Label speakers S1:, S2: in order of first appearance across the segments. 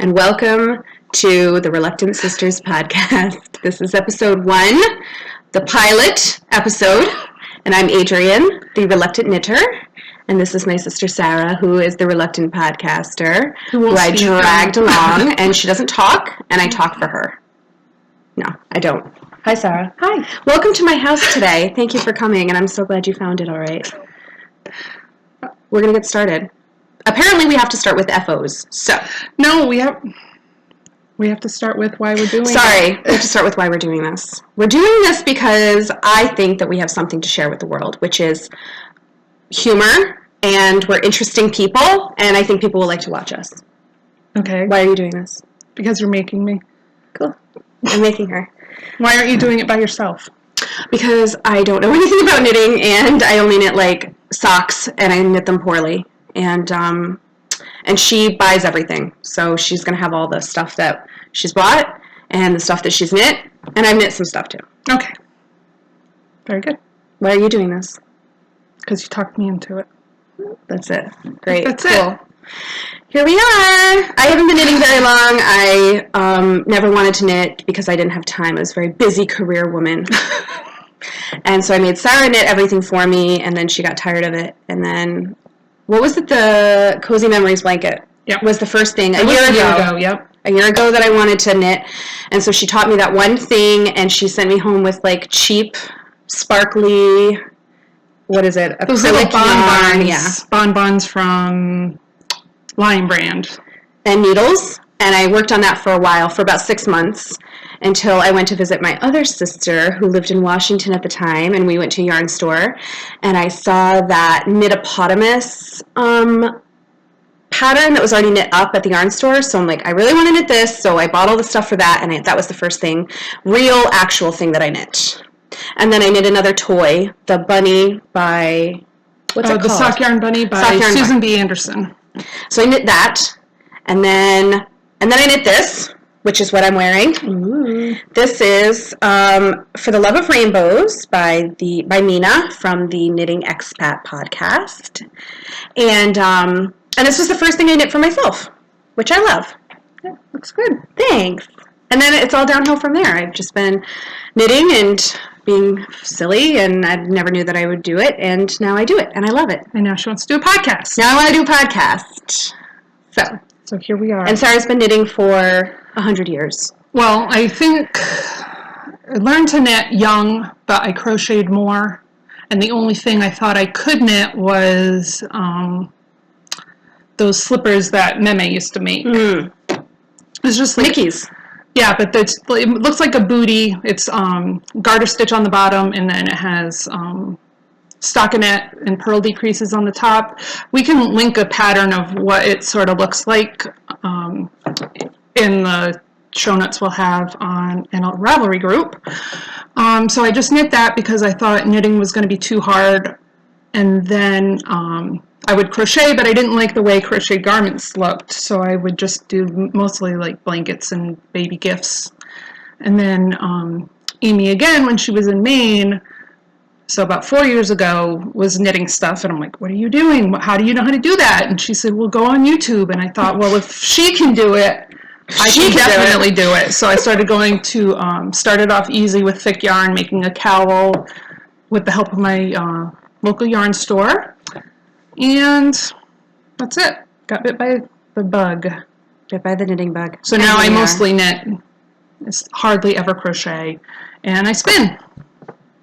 S1: and welcome to the Reluctant Sisters podcast. This is episode 1, the pilot episode, and I'm Adrienne, the reluctant knitter, and this is my sister Sarah, who is the reluctant podcaster, who I dragged along, and she doesn't talk, and I talk for her. No, I don't. Hi, Sarah.
S2: Hi.
S1: Welcome to my house today. Thank you for coming, and I'm so glad you found it all right. We're going to get started. Apparently, we have to start with FOs, so.
S2: No, we have to start with why we're doing
S1: Sorry, we have to start with why we're doing this. We're doing this because I think that we have something to share with the world, which is humor, and we're interesting people, and I think people will like to watch us.
S2: Okay.
S1: Why are you doing this?
S2: Because you're making me.
S1: Cool. I'm making her.
S2: Why aren't you doing it by yourself?
S1: Because I don't know anything about knitting, and I only knit, like, socks, and I knit them poorly. And she buys everything, so she's going to have all the stuff that she's bought, and the stuff that she's knit, and I've knit some stuff, too.
S2: Okay. Very good.
S1: Why are you doing this?
S2: Because you talked me into it.
S1: That's it. Great.
S2: That's
S1: cool.
S2: it.
S1: Here we are. I haven't been knitting very long. I never wanted to knit because I didn't have time. I was a very busy career woman. And so I made Sarah knit everything for me, and then she got tired of it. And then, what was it? The Cozy Memories blanket.
S2: Yep.
S1: Was the first thing.
S2: A year ago, yep.
S1: A year ago that I wanted to knit. And so she taught me that one thing, and she sent me home with, like, cheap, sparkly, what is it?
S2: Those little bonbons.
S1: Yeah.
S2: Bonbons from Lion Brand.
S1: And needles. And I worked on that for a while, for about 6 months, until I went to visit my other sister, who lived in Washington at the time, and we went to a yarn store, and I saw that knitopotamus pattern that was already knit up at the yarn store, so I'm like, I really want to knit this, so I bought all the stuff for that, and that was the first thing, real, actual thing that I knit. And then I knit another toy, the bunny by, what's it called?
S2: The Sock Yarn Bunny by Susan B. Anderson.
S1: So I knit that, and then I knit this, which is what I'm wearing.
S2: Ooh.
S1: This is For the Love of Rainbows by Mina from the Knitting Expat podcast. And this was the first thing I knit for myself, which I love.
S2: Yeah, looks good.
S1: Thanks. And then it's all downhill from there. I've just been knitting and being silly, and I never knew that I would do it, and now I do it, and I love it.
S2: And now she wants to do a podcast.
S1: Now I want to do a podcast.
S2: So here we are.
S1: And Sarah's been knitting for 100 years.
S2: Well, I think I learned to knit young, but I crocheted more. And the only thing I thought I could knit was those slippers that Meme used to make.
S1: Mm.
S2: It's just like
S1: Mickey's.
S2: Yeah, but it looks like a bootie. It's garter stitch on the bottom, and then it has stockinette and purl decreases on the top. We can link a pattern of what it sort of looks like in the show notes we'll have in a Ravelry group. So I just knit that because I thought knitting was going to be too hard, and then I would crochet, but I didn't like the way crochet garments looked, so I would just do mostly like blankets and baby gifts. And then Amy, again, when she was in Maine, so about 4 years ago, was knitting stuff, and I'm like, what are you doing? How do you know how to do that? And she said, well, go on YouTube. And I thought, well, if she can do it, I can definitely do it. So I started going to, started off easy with thick yarn, making a cowl with the help of my local yarn store. And that's it. Got bit by the bug.
S1: Bit by the knitting bug.
S2: So now I mostly knit. It's hardly ever crochet. And I spin.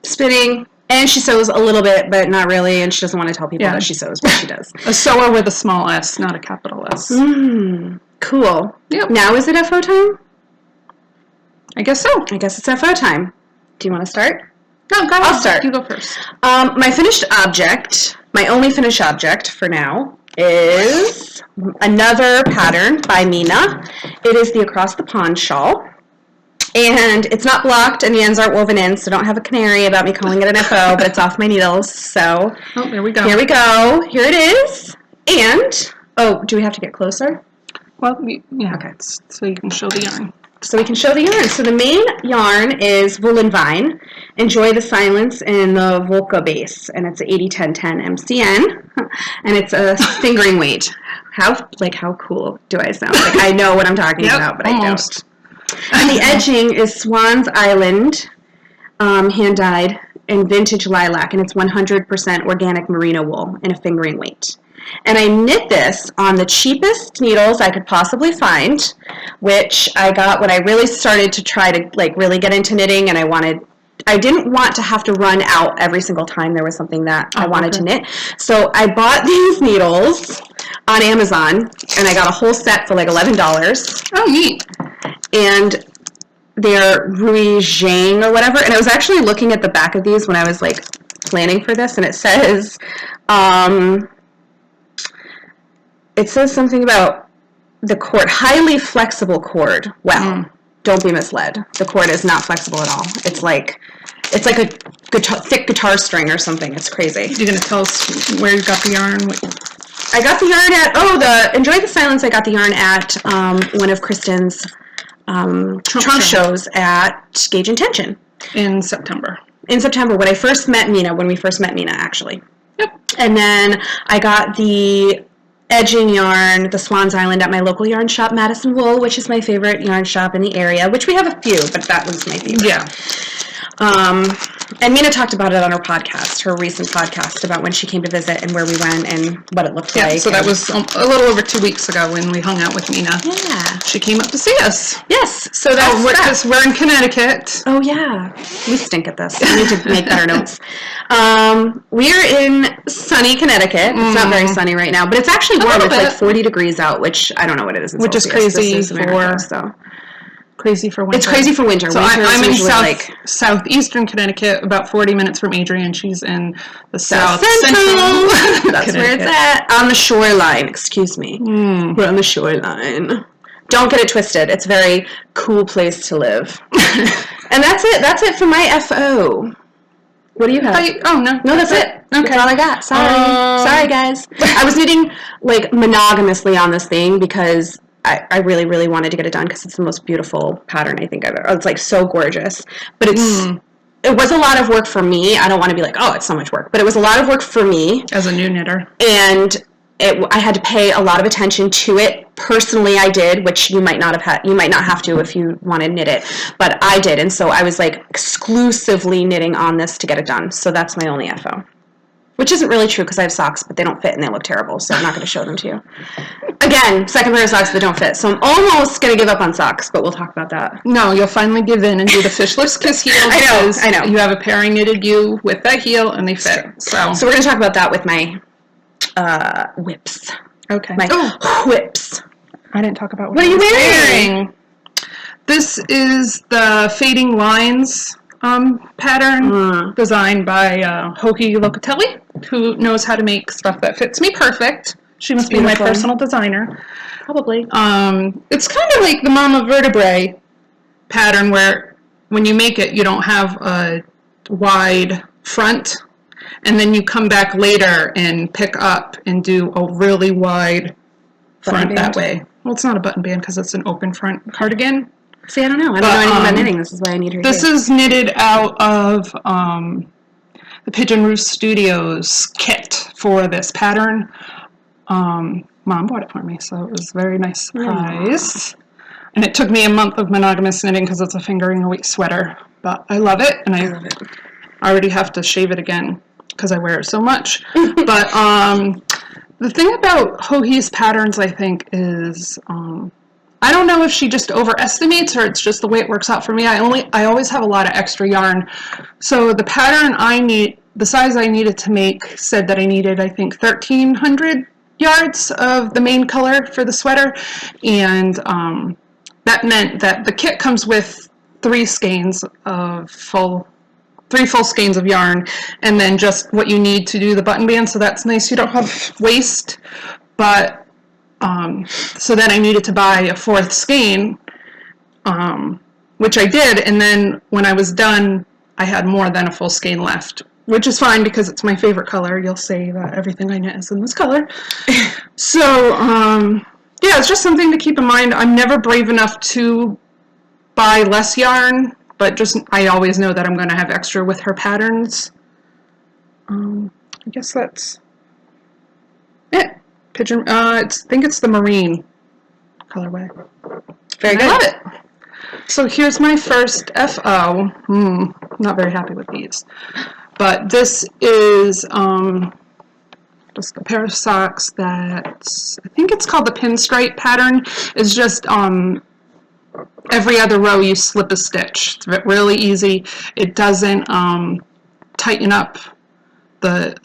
S1: Spinning. And she sews a little bit, but not really, and she doesn't want to tell people that she sews, but she does.
S2: A sewer with a small S, not a capital S.
S1: Cool.
S2: Yep.
S1: Now is it FO time?
S2: I guess so.
S1: I guess it's FO time. Do you want to start?
S2: No, go ahead.
S1: I'll start.
S2: You go first.
S1: My finished object, my only finished object for now, is another pattern by Mina. It is the Across the Pond shawl. And it's not blocked, and the ends aren't woven in, so don't have a canary about me calling it an FO, but it's off my needles, so.
S2: Oh, there we go.
S1: Here we go. Here it is. And, do we have to get closer?
S2: Well, yeah. Okay. So you can show the yarn.
S1: So we can show the yarn. So the main yarn is Wool and Vine. Enjoy the Silence in the Volca base, and it's 80-10-10 MCN, and it's a fingering weight. how cool do I sound? Like, I know what I'm talking about, but
S2: almost.
S1: I don't. And the edging is Swan's Island, hand-dyed in vintage lilac, and it's 100% organic merino wool in a fingering weight. And I knit this on the cheapest needles I could possibly find, which I got when I really started to try to like really get into knitting, and I didn't want to have to run out every single time there was something that I wanted to knit. So I bought these needles on Amazon, and I got a whole set for like $11.
S2: Oh, neat.
S1: And they're Rui Zhang or whatever. And I was actually looking at the back of these when I was like planning for this, and it says something about the cord, highly flexible cord. Well, don't be misled. The cord is not flexible at all. It's like a thick guitar string or something. It's crazy.
S2: You're gonna tell us where you got the yarn?
S1: I got the yarn at Enjoy the Silence. I got the yarn at one of Kristen's trunk shows at Gauge and Tension
S2: in September.
S1: When we first met Mina, actually.
S2: Yep.
S1: And then I got the edging yarn, the Swan's Island, at my local yarn shop, Madison Wool, which is my favorite yarn shop in the area, which we have a few, but that one's my favorite.
S2: Yeah.
S1: And Mina talked about it on her recent podcast, about when she came to visit and where we went and what it looked like.
S2: So that was a little over 2 weeks ago when we hung out with Mina.
S1: Yeah.
S2: She came up to see us.
S1: Yes. So that's
S2: because we're in Connecticut.
S1: Oh, yeah. We stink at this. We need to make better notes. We're in sunny Connecticut. It's not very sunny right now, but it's actually warm. It's like 40 degrees out, which I don't know what it is in Celsius.
S2: Which is crazy
S1: this is America,
S2: crazy for winter.
S1: It's crazy for winter.
S2: So I'm in southeastern Connecticut, about 40 minutes from Adrian. She's in the south central.
S1: That's where it's at. On the shoreline, excuse me. We're on the shoreline. Don't get it twisted. It's a very cool place to live. And that's it. That's it for my FO. What do you have?
S2: No,
S1: that's it. Okay. That's all I got. Sorry, guys. I was knitting like monogamously on this thing because I really, really wanted to get it done because it's the most beautiful pattern I think I've ever. It's like so gorgeous, but it was a lot of work for me. I don't want to be like, oh, it's so much work, but it was a lot of work for me
S2: as a new knitter,
S1: and I had to pay a lot of attention to it. Personally, I did, which you might not have had. You might not have to if you want to knit it, but I did, and so I was like exclusively knitting on this to get it done. So that's my only FO. Which isn't really true because I have socks, but they don't fit and they look terrible, so I'm not going to show them to you. Again, second pair of socks that don't fit, so I'm almost going to give up on socks, but we'll talk about that.
S2: No, you'll finally give in and do the fishless kiss heel.
S1: I know.
S2: You have a pair I knitted you with that heel and they fit. So
S1: we're going to talk about that with my whips.
S2: Okay.
S1: My whips.
S2: I didn't talk about
S1: what are you wearing?
S2: This is the Fading Lines pattern designed by Hoki Locatelli, who knows how to make stuff that fits me perfect. She must be my personal designer.
S1: Probably.
S2: It's kind of like the Mama Vertebrae pattern where when you make it, you don't have a wide front, and then you come back later and pick up and do a really wide front that way. Well, it's not a button band because it's an open front cardigan.
S1: See, I don't know. I don't know anything about knitting. This is why I need her
S2: This is knitted out of the Pigeon Roost Studios kit for this pattern. Mom bought it for me, so it was a very nice surprise. And it took me a month of monogamous knitting because it's a fingering weight sweater. But I love it, and I love it. I already have to shave it again because I wear it so much. But the thing about Hohi's patterns, I think, is I don't know if she just overestimates or it's just the way it works out for me. I always have a lot of extra yarn. So the pattern the size I needed to make said that I needed, I think, 1,300 yards of the main color for the sweater. And that meant that the kit comes with 3 skeins of three full skeins of yarn, and then just what you need to do the button band. So that's nice. You don't have waste, but so then I needed to buy a 4th skein, which I did, and then when I was done, I had more than a full skein left, which is fine because it's my favorite color. You'll see that everything I knit is in this color. So, yeah, it's just something to keep in mind. I'm never brave enough to buy less yarn, but just I always know that I'm going to have extra with her patterns. I guess that's it. Pigeon. I think it's the marine colorway.
S1: Very good.
S2: I love it. So here's my first FO. Not very happy with these, but this is just a pair of socks that I think it's called the pinstripe pattern. It's just every other row you slip a stitch. It's really easy. It doesn't tighten up the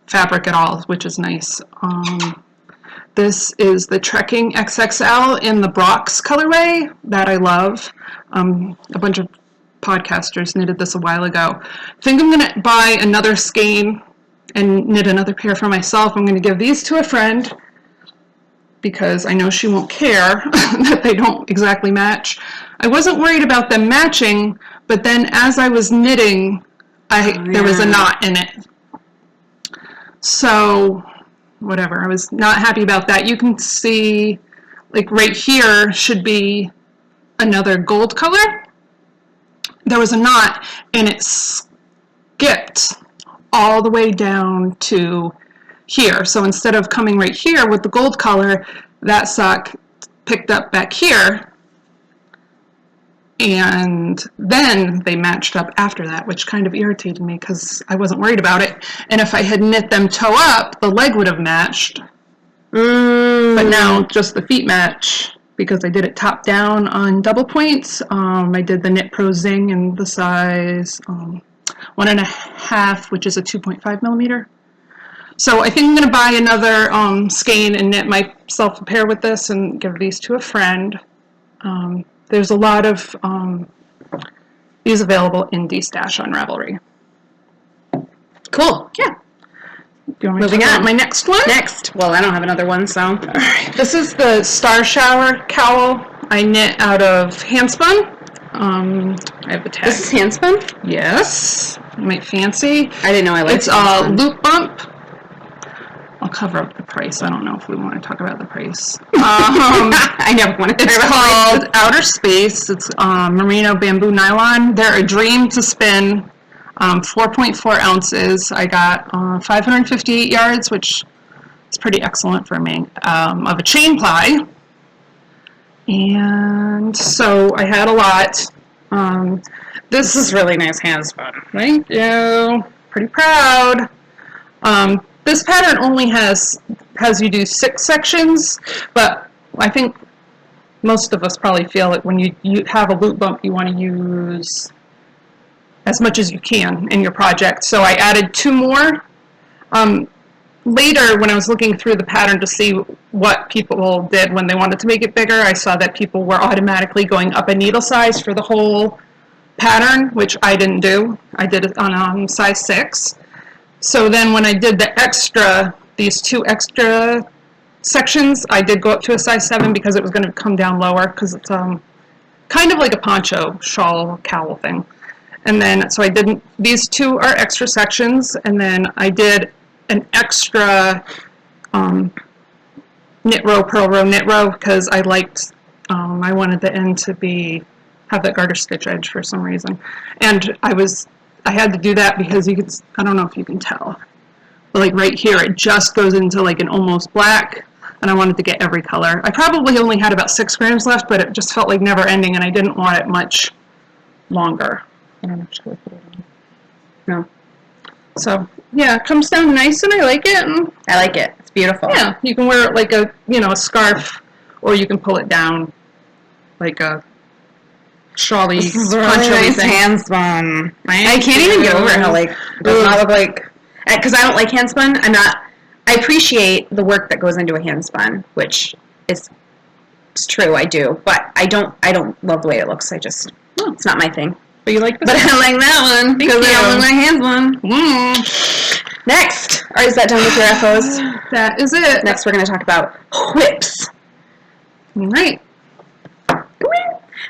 S2: fabric at all, which is nice. This is the Trekking XXL in the Brox colorway that I love. A bunch of podcasters knitted this a while ago. I think I'm going to buy another skein and knit another pair for myself. I'm going to give these to a friend because I know she won't care that they don't exactly match. I wasn't worried about them matching, but then as I was knitting, there was a knot in it. So, whatever, I was not happy about that. You can see, like right here should be another gold color. There was a knot and it skipped all the way down to here. So instead of coming right here with the gold color, that sock picked up back here, and then they matched up after that, which kind of irritated me because I wasn't worried about it. And if I had knit them toe up, the leg would have matched. But now just the feet match because I did it top down on double points. I did the Knit Pro Zing in the size 1.5, which is a 2.5 millimeter. So I think I'm going to buy another skein and knit myself a pair with this and give these to a friend. There's a lot of these available in D-Stash on Ravelry.
S1: Cool.
S2: Yeah.
S1: Moving on.
S2: My next one?
S1: Next. Well, I don't have another one, so.
S2: All right. This is the Star Shower cowl I knit out of handspun. I have the tag.
S1: This is handspun?
S2: Yes. You might fancy.
S1: I didn't know I liked
S2: It's a loop bump. I'll cover up the price. I don't know if we want to talk about the price.
S1: I never want to talk about
S2: It's called Outer Space. It's merino bamboo nylon. They're a dream to spin. 4.4 ounces. I got 558 yards, which is pretty excellent for me, of a chain ply. And so I had a lot. This
S1: is really nice handspun.
S2: Thank you. Pretty proud. This pattern only has you do 6 sections, but I think most of us probably feel like when you have a loop bump, you want to use as much as you can in your project. So I added 2 more. Later, when I was looking through the pattern to see what people did when they wanted to make it bigger, I saw that people were automatically going up a needle size for the whole pattern, which I didn't do. I did it on size 6. So then when I did these 2 extra sections, I did go up to a size 7 because it was going to come down lower because it's kind of like a poncho, shawl, cowl thing. And then, so I did, these 2 are extra sections, and then I did an extra knit row, purl row, knit row, because I liked, I wanted the end to have that garter stitch edge for some reason. And I had to do that because you could, I don't know if you can tell, but like right here, it just goes into like an almost black, and I wanted to get every color. I probably only had about 6 grams left, but it just felt like never ending, and I didn't want it much longer. I don't actually put it on. No. So, yeah, it comes down nice, and I like it. And
S1: I like it. It's beautiful.
S2: Yeah, you can wear it like a scarf, or you can pull it down like a shawly,
S1: nice handspun. I can't even get over how it does not look like, because I don't like handspun. I appreciate the work that goes into a handspun, which it's true, I do, but I don't love the way it looks. It's not my thing.
S2: But you like this?
S1: But I like that one because I don't like my hands one. Next, or is that done with your FOs?
S2: That is it.
S1: Next, we're going to talk about whips.
S2: All right.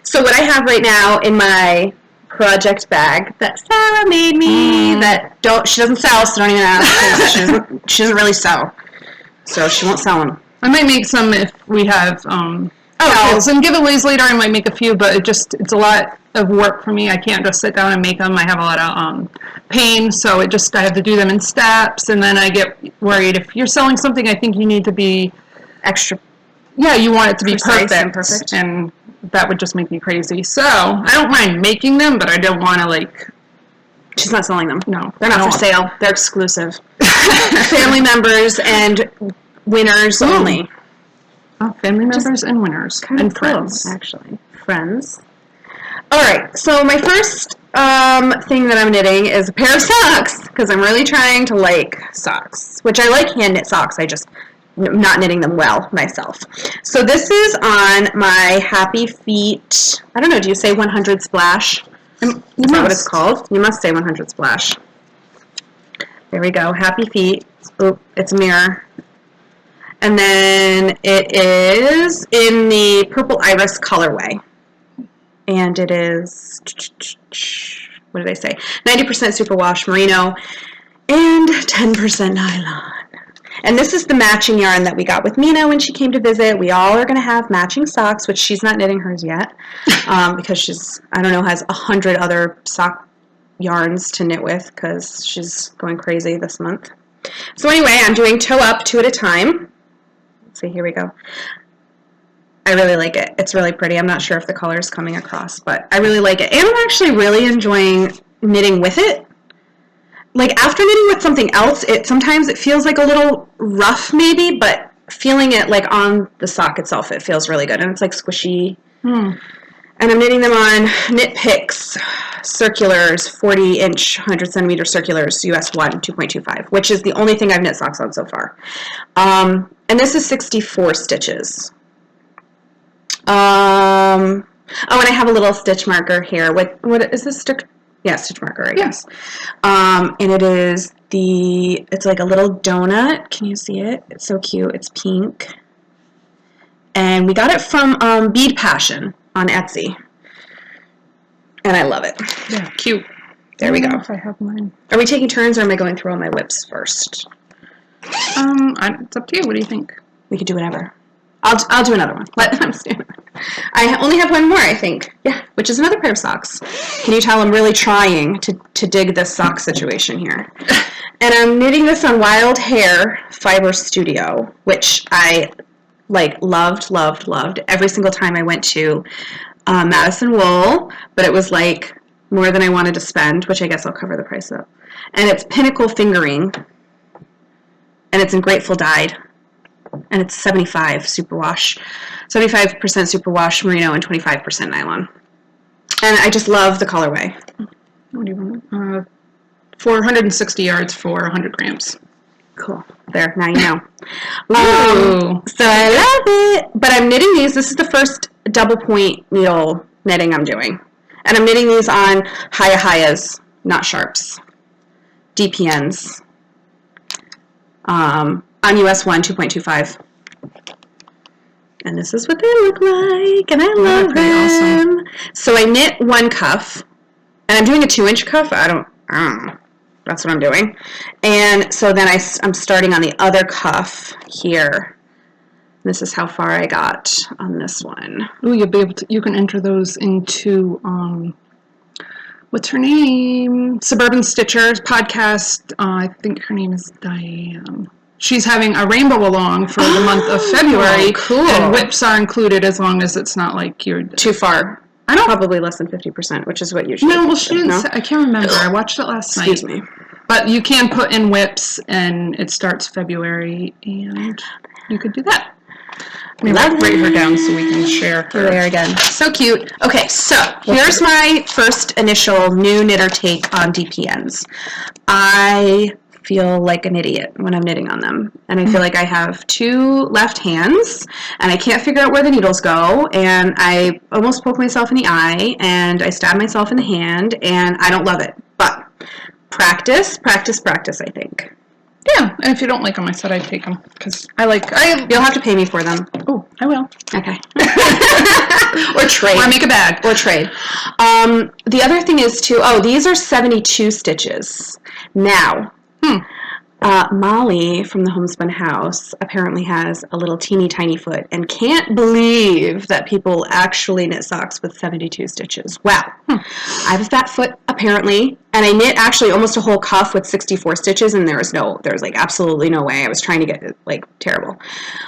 S1: So what I have right now in my project bag that Sarah made me, she doesn't sell, so don't even ask. She doesn't really sell, so she won't sell them.
S2: I might make some if we have. gals. And giveaways later, I might make a few, but it's a lot of work for me. I can't just sit down and make them. I have a lot of pain, so I have to do them in steps, and then I get worried. If you're selling something, I think you need to be
S1: extra.
S2: Yeah, you want it to be
S1: perfect,
S2: and that would just make me crazy. So I don't mind making them, but I don't want to
S1: She's not selling them.
S2: No,
S1: they're not for sale. They're exclusive. Family members and winners only.
S2: Oh, family members and winners and friends,
S1: actually. Friends. All right. So my first thing that I'm knitting is a pair of socks because I'm really trying to like socks, which I like hand knit socks. I'm not knitting them well myself. So this is on my Happy Feet. I don't know. Do you say 100 Splash? Is that what it's called? You must say 100 Splash. There we go. Happy Feet. Oh, it's a mirror. And then it is in the Purple Iris colorway. And it is, what did I say? 90% superwash merino and 10% nylon. And this is the matching yarn that we got with Mina when she came to visit. We all are going to have matching socks, which she's not knitting hers yet because she's, I don't know, has 100 other sock yarns to knit with because she's going crazy this month. So anyway, I'm doing toe up 2 at a time. Let's see, here we go. I really like it. It's really pretty. I'm not sure if the color is coming across, but I really like it. And I'm actually really enjoying knitting with it. Like after knitting with something else, sometimes it feels like a little rough maybe, but feeling it like on the sock itself, it feels really good. And it's like squishy. And I'm knitting them on Knit Picks circulars, 40-inch, 100-centimeter circulars, US 1, 2.25, which is the only thing I've knit socks on so far. And this is 64 stitches. Oh, and I have a little stitch marker here. What is this stick? Yeah, stitch marker, I guess. And it's like a little donut. Can you see it? It's so cute. It's pink. And we got it from Bead Passion on Etsy. And I love it.
S2: Yeah, cute.
S1: There we go.
S2: If I have mine.
S1: Are we taking turns or am I going through all my whips first?
S2: It's up to you. What do you think?
S1: We could do whatever. I'll do another one. I only have one more, I think. Yeah, which is another pair of socks. Can you tell I'm really trying to dig this sock situation here? And I'm knitting this on Wild Hair Fiber Studio, which I loved every single time I went to Madison Wool, but it was like more than I wanted to spend, which I guess I'll cover the price up. And it's Pinnacle Fingering, and it's in Grateful Dyed. And it's 75% superwash merino and 25% nylon. And I just love the colorway.
S2: What do you want? 460 yards for 100 grams.
S1: Cool. There, now you know. So I love it. But I'm knitting these. This is the first double point needle knitting I'm doing. And I'm knitting these on Hayas, not Sharps. DPNs. On US 1, 2.25. And this is what they look like, and I love them. Awesome. So I knit one cuff, and I'm doing a 2-inch cuff. I don't know. That's what I'm doing. And so then I'm starting on the other cuff here. This is how far I got on this one.
S2: Ooh, you'll be able to, you can enter those into, what's her name? Suburban Stitchers podcast. I think her name is Diane. She's having a rainbow along for the month of February.
S1: Oh, cool.
S2: And whips are included as long as it's not like you're...
S1: Too far. I don't... Probably less than 50%, which is what you should...
S2: No, well, she didn't say... I can't remember. I watched it last night.
S1: Excuse me.
S2: But you can put in whips, and it starts February, and you could do that. Maybe I'll write her down so we can share her.
S1: There again. So cute. Okay, so here's my first initial new knitter take on DPNs. I feel like an idiot when I'm knitting on them. And I feel like I have 2 left hands, and I can't figure out where the needles go, and I almost poke myself in the eye, and I stab myself in the hand, and I don't love it. But practice, I think.
S2: Yeah, and if you don't like them, I said I'd take them, because
S1: you'll have to pay me for them.
S2: Oh, I will.
S1: Okay. Or trade.
S2: Or make a bag.
S1: Or trade. The other thing is, too, these are 72 stitches. Now, Molly from the Homespun House apparently has a little teeny tiny foot and can't believe that people actually knit socks with 72 stitches. Wow. I have a fat foot apparently, and I knit actually almost a whole cuff with 64 stitches, and there was like absolutely no way. I was trying to get it like terrible.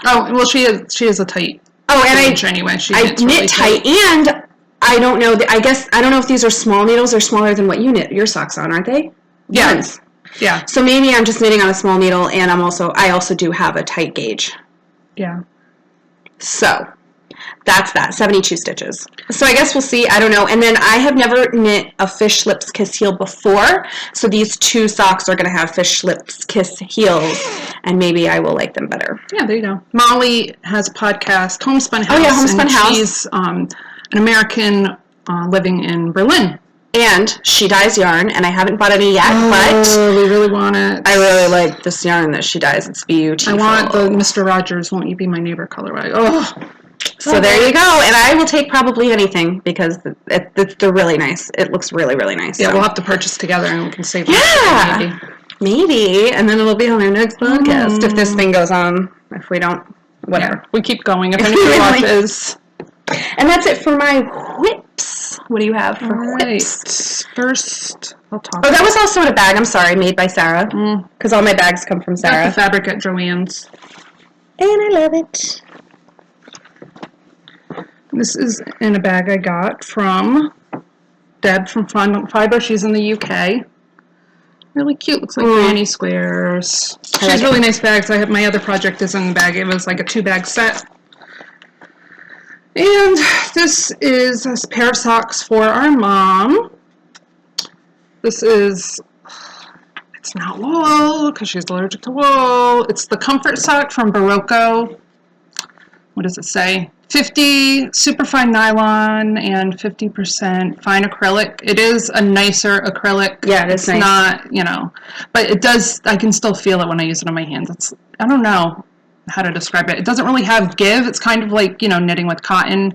S2: Oh, well, she is a tight.
S1: Oh, and
S2: anyway,
S1: I knit really tight, and I don't know. I don't know if these are small needles or smaller than what you knit your socks on, aren't they?
S2: Yes. Yeah.
S1: So maybe I'm just knitting on a small needle, and I also do have a tight gauge.
S2: Yeah.
S1: So that's that, 72 stitches. So I guess we'll see. I don't know. And then I have never knit a fish lips kiss heel before, so these 2 socks are going to have fish lips kiss heels, and maybe I will like them better.
S2: Yeah, there you go. Molly has a podcast, Homespun House.
S1: Oh yeah, Homespun House.
S2: She's an American living in Berlin.
S1: And she dyes yarn, and I haven't bought any yet, but
S2: we really want it.
S1: I really like this yarn that she dyes. It's beautiful.
S2: I want the Mr. Rogers, Won't You Be My Neighbor colorway. Oh.
S1: So there you go. And I will take probably anything because they're really nice. It looks really, really nice.
S2: Yeah,
S1: so.
S2: We'll have to purchase together and we can save
S1: them. Maybe. And then it'll be on our next podcast if this thing goes on. If we don't, whatever.
S2: Yeah, we keep going. If anybody watches.
S1: And that's it for my whips. What do you have for whips?
S2: First, I'll talk.
S1: Oh, that was also in a bag. I'm sorry, made by Sarah. Because all my bags come from Sarah.
S2: Got the fabric at Joann's.
S1: And I love it.
S2: This is in a bag I got from Deb from Fondant Fiber. She's in the UK. Really cute. Looks like granny squares. She has really nice bags. I have my other project is in the bag. It was like a 2-bag set. And this is a pair of socks for our mom. This is, it's not wool because she's allergic to wool. It's the comfort sock from Barocco. What does it say? 50 superfine nylon and 50% fine acrylic. It is a nicer acrylic.
S1: Yeah, it's nice.
S2: Not, but it does, I can still feel it when I use it on my hands. I don't know how to describe it. It doesn't really have give. It's kind of like, knitting with cotton.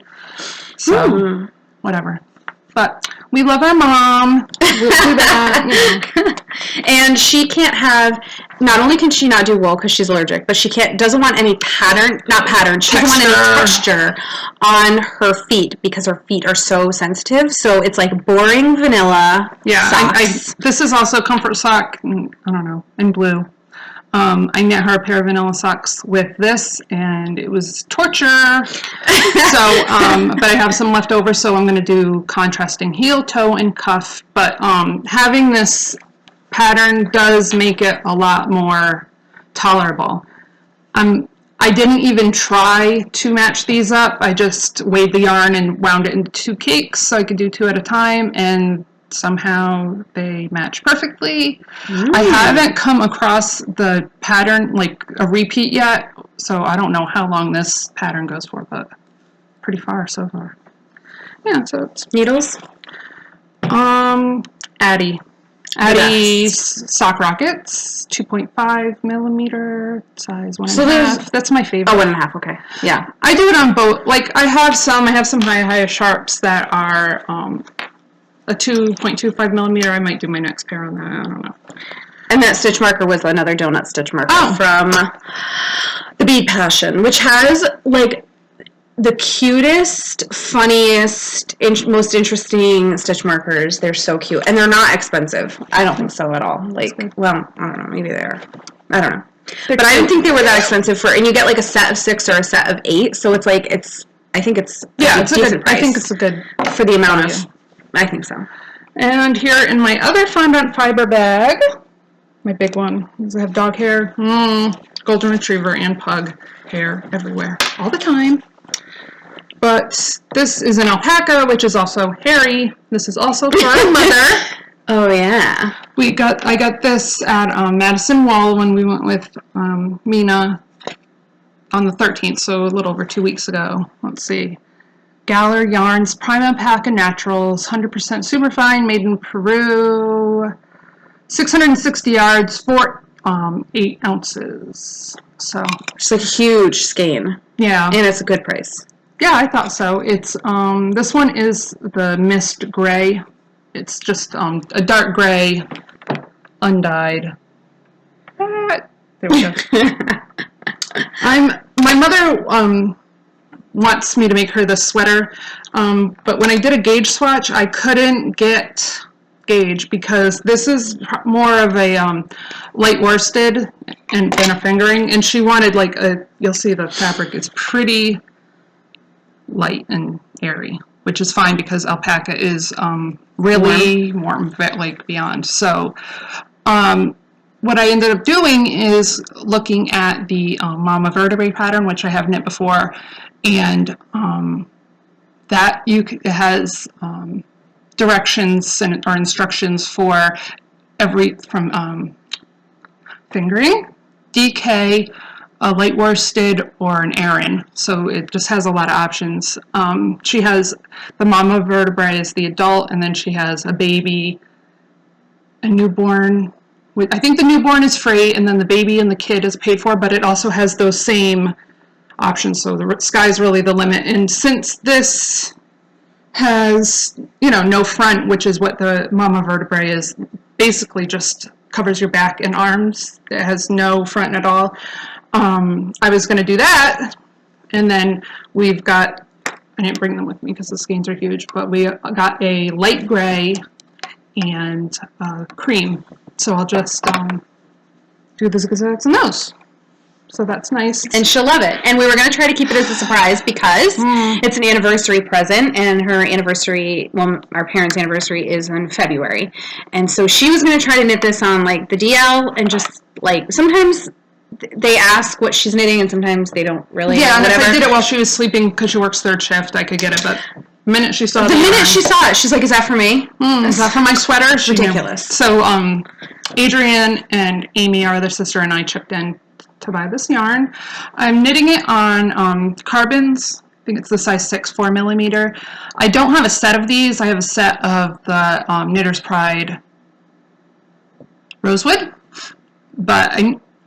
S2: So, whatever. But we love our mom. We'll do that,
S1: And she can't have, not only can she not do wool because she's allergic, but she doesn't want any pattern, not pattern, she doesn't want any texture on her feet because her feet are so sensitive. So it's like boring vanilla socks.
S2: This is also comfort sock, I don't know, in blue. I knit her a pair of vanilla socks with this, and it was torture. So, but I have some left over, so I'm going to do contrasting heel, toe, and cuff. But having this pattern does make it a lot more tolerable. I didn't even try to match these up. I just weighed the yarn and wound it into 2 cakes so I could do 2 at a time, and somehow they match perfectly. I haven't come across the pattern, like a repeat yet, so I don't know how long this pattern goes for, but pretty far so far. Yeah, so it's
S1: needles.
S2: Addy sock rockets, 2.5 millimeter size, 1.5. That's my favorite.
S1: Oh, 1.5. Okay. Yeah,
S2: I do it on both. Like I have some high sharps that are a 2.25 millimeter. I might do my next pair on that. I don't know.
S1: And that stitch marker was another donut stitch marker from the Bead Passion, which has like the cutest, funniest, most interesting stitch markers. They're so cute, and they're not expensive. I don't think so at all. Like, well, I don't know. Maybe they are. I don't know. But I didn't think they were that expensive and you get like a set of 6 or a set of 8. So it's like I think it's
S2: it's
S1: a decent price.
S2: I think it's a good
S1: for the amount of. I think so.
S2: And here in my other Fondant Fiber bag, my big one, is I have dog hair, golden retriever, and pug hair everywhere, all the time. But this is an alpaca, which is also hairy. This is also for our mother.
S1: Oh yeah.
S2: I got this at Madison Wall when we went with Mina on the 13th, so a little over 2 weeks ago. Let's see. Galler Yarns, Prime Alpaca Naturals, 100% superfine, made in Peru, 660 yards, 8 ounces. So
S1: it's a huge skein.
S2: Yeah.
S1: And it's a good price.
S2: Yeah, I thought so. It's this one is the Mist Gray. It's just a dark gray, undyed. There we go. My mother wants me to make her this sweater, but when I did a gauge swatch, I couldn't get gauge because this is more of a light worsted and a fingering, and she wanted like you'll see the fabric is pretty light and airy, which is fine because alpaca is really warm, like beyond. So what I ended up doing is looking at the mama vertebrae pattern, which I have knit before, and that it has directions or instructions for from fingering, DK, a light worsted, or an Aran. So it just has a lot of options. She has the mama vertebrae is the adult, and then she has a baby, a newborn. I think the newborn is free, and then the baby and the kid is paid for, but it also has those same options, so the sky's really the limit. And since this has, no front, which is what the mama vertebrae is, basically just covers your back and arms. It has no front at all. I was going to do that, and then we've got, I didn't bring them with me because the skeins are huge, but we got a light gray and cream. So I'll just do the zigzags and those. So that's nice.
S1: And she'll love it. And we were going to try to keep it as a surprise because it's an anniversary present, and her anniversary, our parents' anniversary is in February. And so she was going to try to knit this on, like, the DL, and just, like, sometimes they ask what she's knitting, and sometimes they don't really.
S2: Yeah, and if I did it while she was sleeping because she works third shift, I could get it, but the minute she saw
S1: it, she's like, is that for me?
S2: Is that for my sweater?
S1: Ridiculous.
S2: So Adrienne and Amy, our other sister, and I chipped in to buy this yarn. I'm knitting it on carbons. I think it's the size 6, 4 millimeter. I don't have a set of these. I have a set of the Knitter's Pride Rosewood, but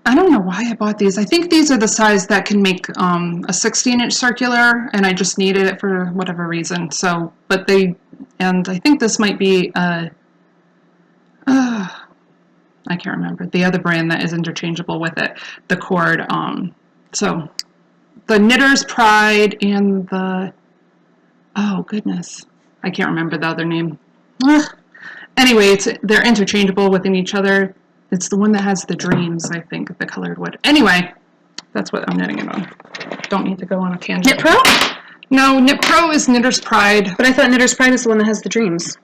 S2: I don't know why I bought these. I think these are the size that can make a 16-inch circular, and I just needed it for whatever reason. So, and I think this might be I can't remember the other brand that is interchangeable with it, the cord. So the Knitter's Pride and oh goodness, I can't remember the other name. Anyway, they're interchangeable within each other. It's the one that has the dreams, I think, the colored wood. Anyway, that's what I'm knitting it on. Don't need to go on a tangent.
S1: Knit Pro?
S2: No, Knit Pro is Knitter's Pride.
S1: But I thought Knitter's Pride is the one that has the dreams.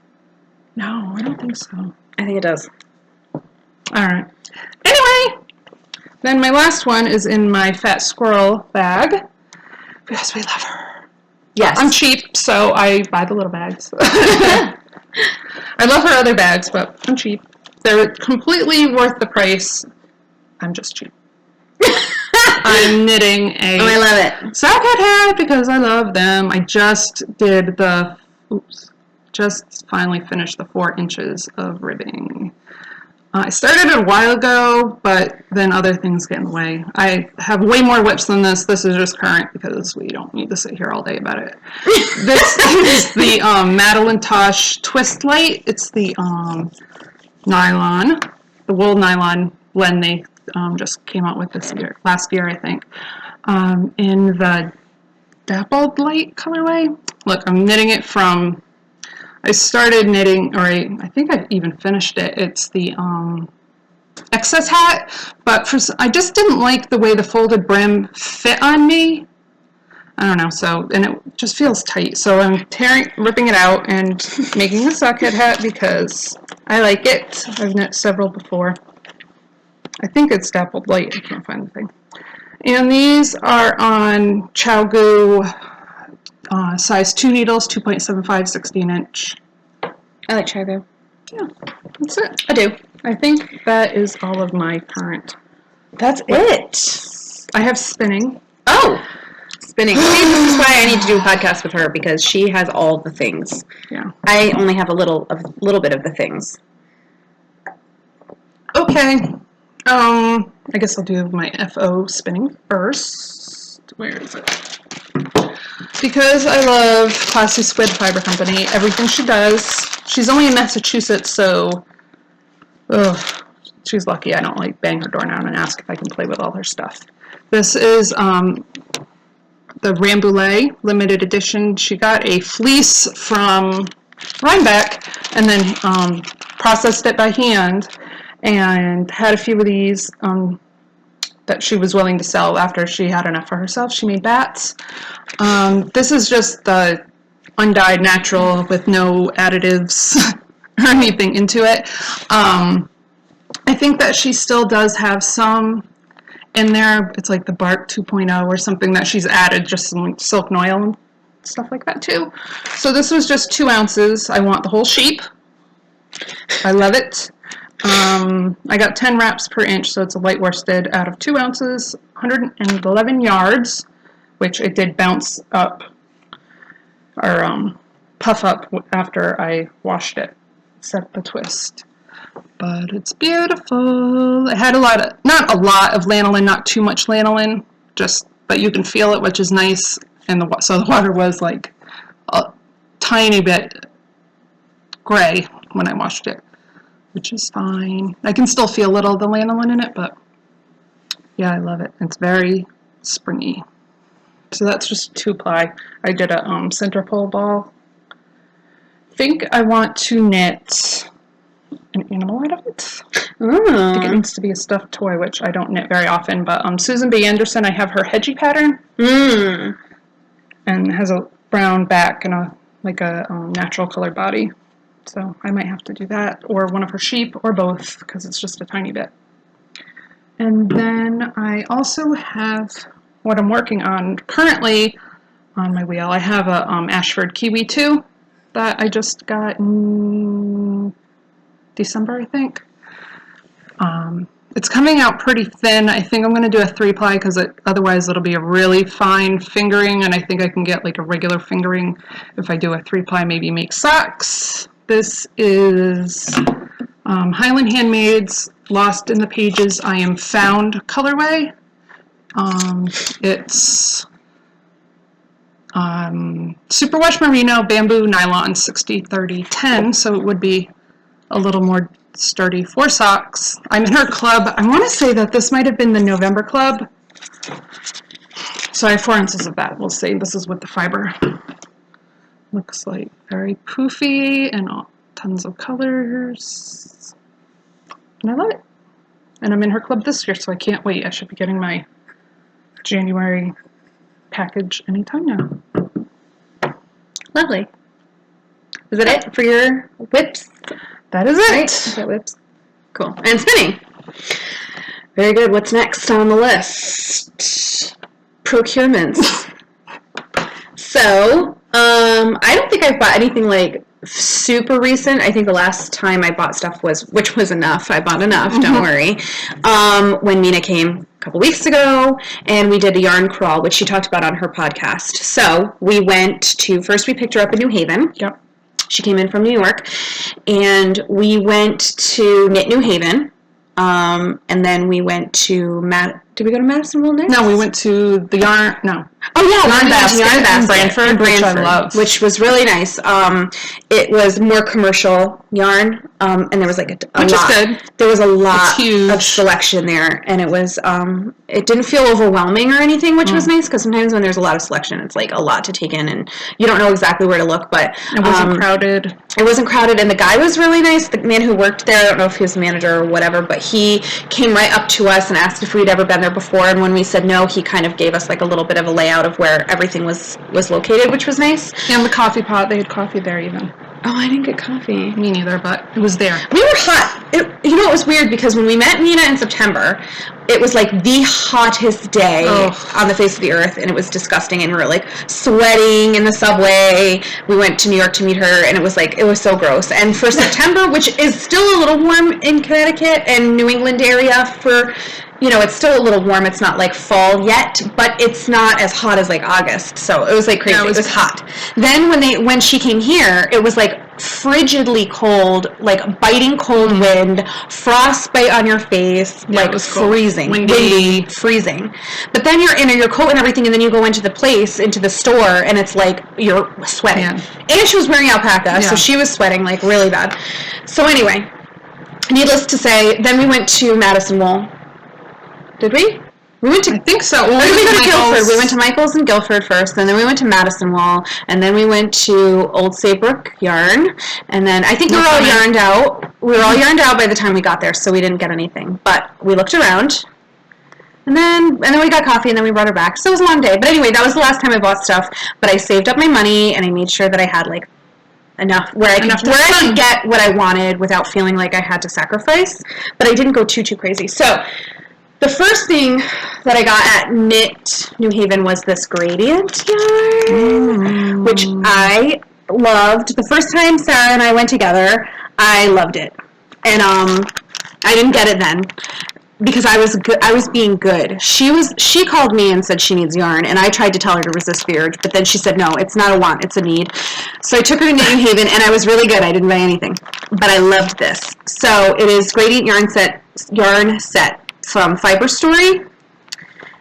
S2: No, I don't think so.
S1: I think it does.
S2: All right. Anyway, then my last one is in my Fat Squirrel bag because we love her.
S1: Yes.
S2: I'm cheap, so I buy the little bags. I love her other bags, but I'm cheap. They're completely worth the price. I'm just cheap. I'm knitting a
S1: I love it.
S2: socket hat because I love them. I just did just finally finished the 4 inches of ribbing. I started it a while ago, but then other things get in the way. I have way more whips than this. This is just current because we don't need to sit here all day about it. This is the Madeline Tosh Twist Light. It's the nylon, the wool nylon blend they just came out with last year, I think, in the Dappled Light colorway. Look, I'm knitting it from, I started knitting, or I think I even finished it. It's the excess hat, but I just didn't like the way the folded brim fit on me. I don't know, and it just feels tight. So I'm ripping it out and making a socket hat because I like it. I've knit several before. I think it's Dappled Light. I can't find the thing. And these are on ChowGoo size 2 needles, 2.75, 16-inch.
S1: I like ChowGoo.
S2: Yeah, that's it.
S1: I do.
S2: I think that is all of my current.
S1: That's it.
S2: I have spinning.
S1: Oh! Spinning. See, this is why I need to do a podcast with her because she has all the things.
S2: Yeah.
S1: I only have a little bit of the things.
S2: Okay. I guess I'll do my FO spinning first. Where is it? Because I love Classy Squid Fiber Company. Everything she does. She's only in Massachusetts, so she's lucky I don't like bang her door down and ask if I can play with all her stuff. This is the Rambouillet limited edition. She got a fleece from Rhinebeck and then processed it by hand and had a few of these that she was willing to sell after she had enough for herself. She made bats. This is just the undyed natural with no additives or anything into it. I think that she still does have some in there. It's like the bark 2.0 or something that she's added, just some silk and oil and stuff like that too. So this was just 2 ounces. I want the whole sheep. I love it. I got 10 wraps per inch, so it's a light worsted out of 2 ounces, 111 yards, which it did bounce up or puff up after I washed it, set the twist. But it's beautiful. It had not a lot of lanolin, not too much lanolin, but you can feel it, which is nice. And so the water was like a tiny bit gray when I washed it, which is fine. I can still feel a little of the lanolin in it, but yeah, I love it. It's very springy. So that's just 2-ply. I did a center pole ball. I think I want to knit an animal out of it. I think it needs to be a stuffed toy, which I don't knit very often, but Susan B. Anderson, I have her Hedgie pattern. And it has a brown back and a natural colored body. So I might have to do that, or one of her sheep, or both, because it's just a tiny bit. And then I also have what I'm working on currently on my wheel. I have a Ashford Kiwi 2 that I just got in December, I think. It's coming out pretty thin. I think I'm going to do a 3-ply because otherwise it'll be a really fine fingering, and I think I can get like a regular fingering if I do a 3-ply, maybe make socks. This is Highland Handmaid's Lost in the Pages I Am Found colorway. It's superwash merino bamboo nylon 60-30-10, so it would be a little more sturdy for socks. I'm in her club. I want to say that this might have been the November club. So I have 4 ounces of that. We'll see. This is with the fiber. Looks like very poofy and tons of colors. And I love it. And I'm in her club this year, so I can't wait. I should be getting my January package anytime now.
S1: Lovely. Is that it for your whips?
S2: That is it.
S1: Right? Whips. Cool. And spinning. Very good. What's next on the list? Procurements. So, I don't think I've bought anything like super recent. I think the last time I bought stuff which was enough. I bought enough, don't worry. When Mina came a couple weeks ago, and we did a yarn crawl, which she talked about on her podcast. So we first we picked her up in New Haven.
S2: Yep.
S1: She came in from New York, and we went to Knit New Haven, and then we went to did we go to Madisonville next?
S2: No, we went to the yarn. No.
S1: Oh yeah,
S2: Yarn Basket
S1: in Brantford,
S2: which I loved,
S1: which was really nice. It was more commercial yarn, and there was like a
S2: which
S1: lot.
S2: Is good.
S1: There was a lot of selection there, and it was it didn't feel overwhelming or anything, which was nice, because sometimes when there's a lot of selection, it's like a lot to take in, and you don't know exactly where to look. But
S2: it wasn't crowded.
S1: It wasn't crowded, and the guy was really nice. The man who worked there, I don't know if he was a manager or whatever, but he came right up to us and asked if we'd ever been there before. And when we said no, he kind of gave us like a little bit of a layout of where everything was located, which was nice.
S2: And the coffee pot, they had coffee there even.
S1: Oh, I didn't get coffee.
S2: Me neither, but it was there.
S1: We were hot. It was weird, because when we met Mina in September, it was like the hottest day on the face of the earth, and it was disgusting, and we were like sweating in the subway. We went to New York to meet her, and it was so gross. And for September, which is still a little warm in Connecticut and New England area for, it's still a little warm. It's not like fall yet, but it's not as hot as like August. So it was like crazy. Yeah, it was hot. Then when she came here, it was like frigidly cold, like biting cold wind, frostbite on your face, like it was freezing, windy, freezing. But then you're in your coat and everything, and then you go into the store, and it's like you're sweating. Yeah. And she was wearing alpaca, so she was sweating like really bad. So anyway, needless to say, then we went to Madison Wool. Did we? We went to.
S2: I think so.
S1: Or did we go to Guilford? We went to Michael's in Guilford first, and then we went to Madison Wool, and then we went to Old Saybrook Yarn, and then I think we were all yarned out. We were all yarned out by the time we got there, so we didn't get anything. But we looked around, and then we got coffee, and then we brought her back. So it was a long day. But anyway, that was the last time I bought stuff. But I saved up my money, and I made sure that I had like enough where I could get what I wanted without feeling like I had to sacrifice. But I didn't go too crazy. So the first thing that I got at Knit New Haven was this gradient yarn, which I loved. The first time Sarah and I went together, I loved it. And I didn't get it then because I was being good. She called me and said she needs yarn, and I tried to tell her to resist the urge, but then she said, no, it's not a want, it's a need. So I took her to Knit New Haven, and I was really good. I didn't buy anything, but I loved this. So it is gradient yarn set from Fiber Story,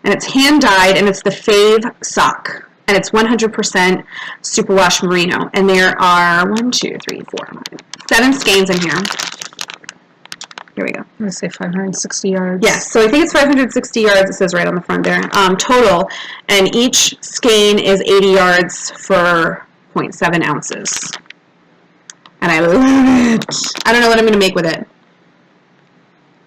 S1: and it's hand dyed, and it's the Fave sock, and it's 100% superwash merino, and there are 7 skeins in here. Here we go.
S2: I'm going to say 560 yards.
S1: Yes, so I think it's 560 yards. It says right on the front there. Total, and each skein is 80 yards for 0.7 ounces. And I love it. I don't know what I'm going to make with it.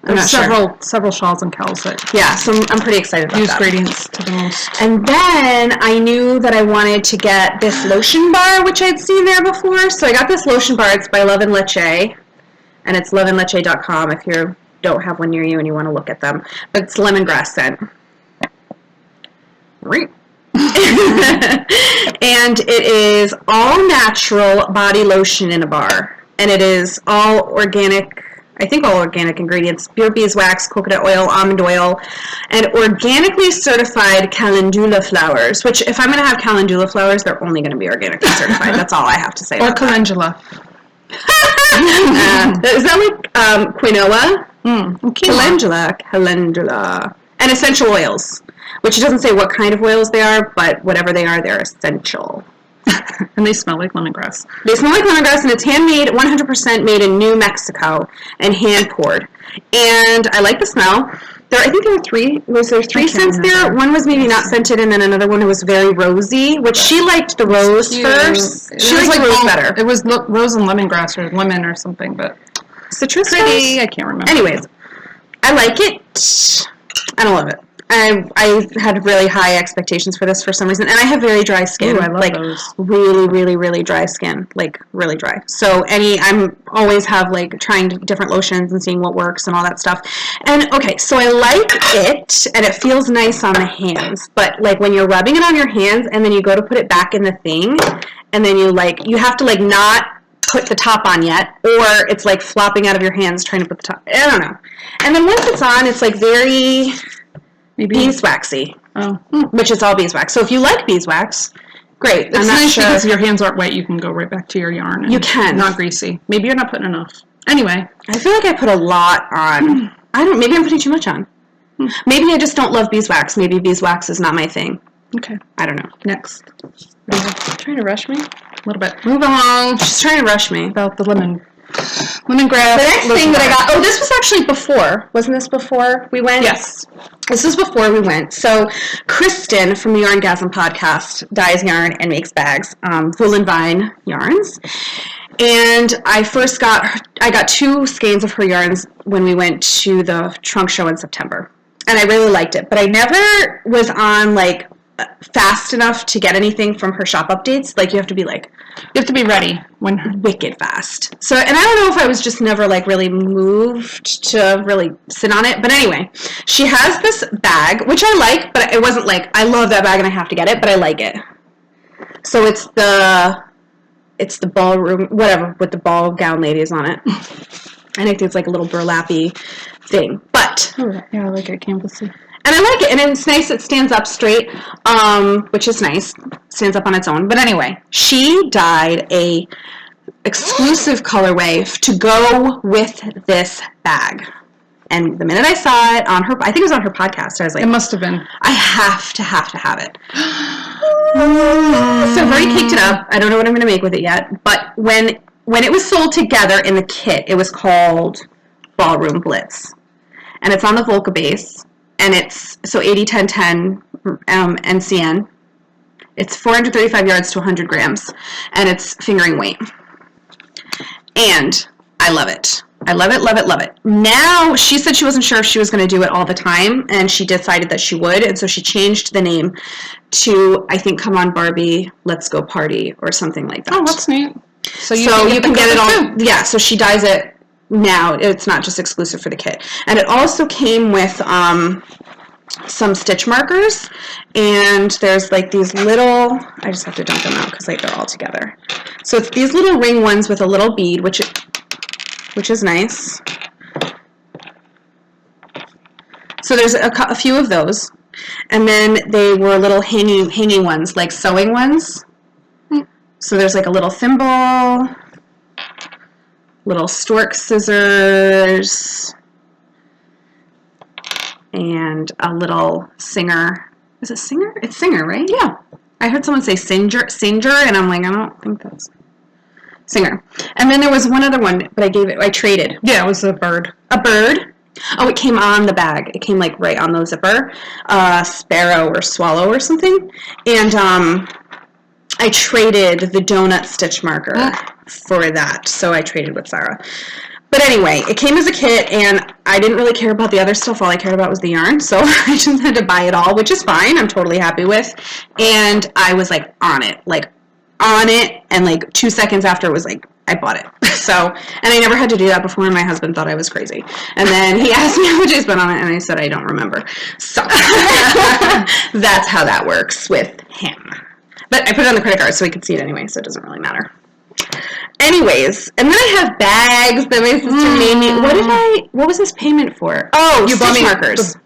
S2: There's several shawls and cowls that
S1: so I'm pretty excited about
S2: use
S1: that.
S2: gradients to the most.
S1: And then I knew that I wanted to get this lotion bar, which I'd seen there before. So I got this lotion bar. It's by Love and Leche, and it's loveandleche.com if you don't have one near you and you want to look at them. But it's lemongrass scent. Right. And it is all natural body lotion in a bar, and it is all organic. I think all organic ingredients: pure beeswax, coconut oil, almond oil, and organically certified calendula flowers, which if I'm going to have calendula flowers, they're only going to be organically certified. That's all I have to say.
S2: Or calendula.
S1: Is that like quinoa? Calendula. And essential oils, which it doesn't say what kind of oils they are, but whatever they are, they're essential.
S2: And they smell like lemongrass.
S1: They smell like lemongrass, and it's handmade, 100% made in New Mexico, and hand poured. And I like the smell. I think there were 3. Was there 3 scents there? One was maybe not scented, and then another one was very rosy, which she liked the rose first. She liked the rose better.
S2: It was rose and lemongrass or lemon or something, but
S1: citrus.
S2: Pretty. I can't remember.
S1: Anyways, I like it. I don't love it. I had really high expectations for this for some reason, and I have very dry skin.
S2: Ooh, I love those.
S1: Really, really, really dry skin, like really dry. So I'm always have like trying different lotions and seeing what works and all that stuff. And okay, so I like it, and it feels nice on the hands. But like when you're rubbing it on your hands, and then you go to put it back in the thing, and then you have to like not put the top on yet, or it's like flopping out of your hands trying to put the top. I don't know. And then once it's on, it's like very beeswaxy, which is all beeswax. So if you like beeswax, great.
S2: It's nice because your hands aren't wet. You can go right back to your yarn. And
S1: you can.
S2: Not greasy. Maybe you're not putting enough. Anyway.
S1: I feel like I put a lot on. Maybe I'm putting too much on. Maybe I just don't love beeswax. Maybe beeswax is not my thing.
S2: Okay.
S1: I don't know.
S2: Next.
S1: Trying to rush me?
S2: A little bit. Move along.
S1: She's trying to rush me.
S2: About the lemongrass.
S1: The next thing that I got, this was actually before. Wasn't this before we went?
S2: Yes.
S1: This was before we went. So Kristen from the Yarngasm podcast dyes yarn and makes bags, Wool and Vine yarns. And I got 2 skeins of her yarns when we went to the trunk show in September. And I really liked it. But I never was on like fast enough to get anything from her shop updates. Like you have to be ready when wicked fast. So, and I don't know if I was just never like really moved to really sit on it. But anyway, she has this bag, which I like, but it wasn't like I love that bag and I have to get it, but I like it. So it's the ballroom, whatever, with the ball gown ladies on it. And I think it's like a little burlappy thing. But
S2: yeah, I like it, canvasy.
S1: And I like it, and it's nice. It stands up straight, which is nice. Stands up on its own. But anyway, she dyed a exclusive colorway to go with this bag. And the minute I saw it on her, I think it was on her podcast, I was like,
S2: it must have been.
S1: I have to have it. So I've already caked it up. I don't know what I'm going to make with it yet. But when it was sold together in the kit, it was called Ballroom Blitz. And it's on the Volca base. And it's, so 80-10-10 NCN. It's 435 yards to 100 grams. And it's fingering weight. And I love it. I love it, love it, love it. Now, she said she wasn't sure if she was going to do it all the time, and she decided that she would, and so she changed the name to, I think, Come On Barbie, Let's Go Party, or something like that.
S2: Oh, that's neat. So
S1: you can get it on. Yeah, so she dyes it now. It's not just exclusive for the kit. And it also came with some stitch markers, and there's like these little, I just have to dump them out because like they're all together. So it's these little ring ones with a little bead, which is nice. So there's a few of those. And then they were little hanging ones, like sewing ones. So there's like a little thimble, little stork scissors, and a little singer. Is it singer? It's singer, right?
S2: Yeah.
S1: I heard someone say singer, and I'm like, I don't think that's singer. And then there was one other one, but I traded.
S2: Yeah, it was a bird.
S1: A bird? Oh, it came on the bag. It came like right on the zipper. Sparrow or swallow or something. And I traded the donut stitch marker for that. So I traded with Sarah. But anyway, it came as a kit, and I didn't really care about the other stuff. All I cared about was the yarn, so I just had to buy it all, which is fine. I'm totally happy with. And I was like on it, and like 2 seconds after it was like, I bought it. So, and I never had to do that before, and my husband thought I was crazy. And then he asked me how much I spent on it, and I said I don't remember. So that's how that works with him. But I put it on the credit card so he could see it anyway, so it doesn't really matter. Anyways, and then I have bags that my sister made me. What was this payment for? Oh, you bought me markers.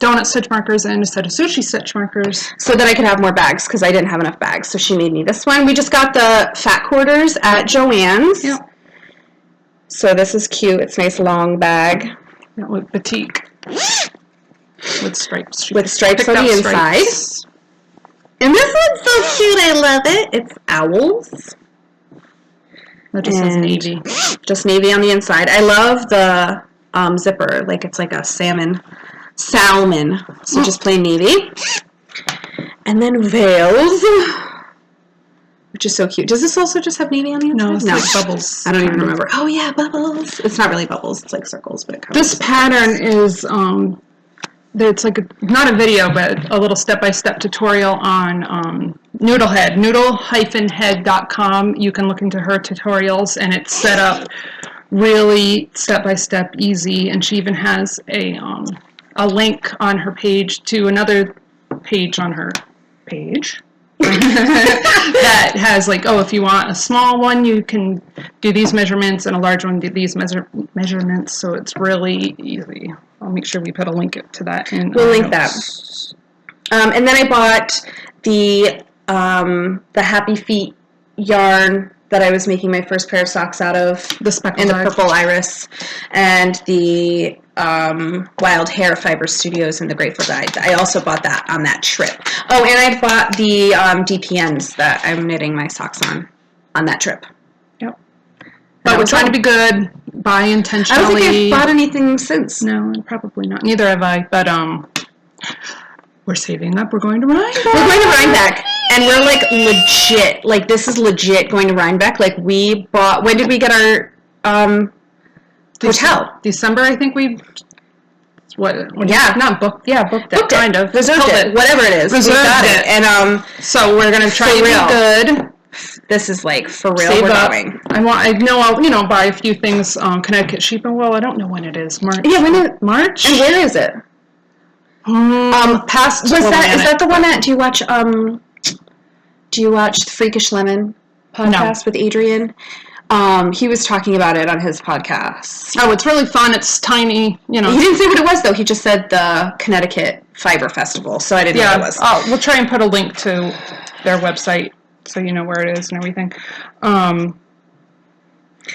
S2: Donut stitch markers and a set of sushi stitch markers.
S1: So that I could have more bags, because I didn't have enough bags. So she made me this one. We just got the fat quarters at Joann's. Yep. So this is cute. It's a nice long bag.
S2: With batik. With stripes.
S1: With stripes on the inside. And this one's so cute. I love it. It's owls.
S2: That just says navy.
S1: Just navy on the inside. I love the zipper. Like it's like a salmon. So just plain navy. And then veils, which is so cute. Does this also just have navy on the inside?
S2: No, it's like bubbles.
S1: I don't even remember. Oh yeah, bubbles. It's not really bubbles. It's like circles, but it covers.
S2: This pattern is it's like not a video, but a little step-by-step tutorial on Noodlehead, noodle-head.com. You can look into her tutorials, and it's set up really step-by-step, easy, and she even has a link on her page to another page on her page that has like, if you want a small one, you can do these measurements, and a large one, do these measurements. So it's really easy. I'll make sure we put a link to that in.
S1: We'll link that. And then I bought the Happy Feet yarn that I was making my first pair of socks out of,
S2: the speckled
S1: in the purple iris, and the Wild Hair Fiber Studios and the Grateful Dyed. I also bought that on that trip. Oh, and I bought the DPNs that I'm knitting my socks on that trip.
S2: Yep. But we're trying to be good, buy intentionally.
S1: I don't think I've bought anything since.
S2: No, probably not. Neither have I, but we're saving up. We're going to Rhinebeck.
S1: We're going to Rhinebeck, and we're like legit. Like this is legit going to Rhinebeck. Like we bought. When did we get our hotel?
S2: December, I think we. Not booked. Yeah, booked it. Kind of
S1: reserved it. Whatever it is,
S2: reserved
S1: got it. And
S2: so we're gonna try to be good.
S1: This is like for real.
S2: Save up. I'll buy a few things. Connecticut Sheep and Wool. I don't know when it is. March.
S1: Yeah, when is
S2: March?
S1: And where is it?
S2: Past.
S1: Is that the one that? Do you watch the Freakish Lemon podcast with Adrian? He was talking about it on his podcast.
S2: Oh, it's really fun. It's tiny, He
S1: didn't say what it was, though. He just said the Connecticut Fiber Festival, so I didn't know what it was.
S2: Oh, we'll try and put a link to their website so you know where it is and everything.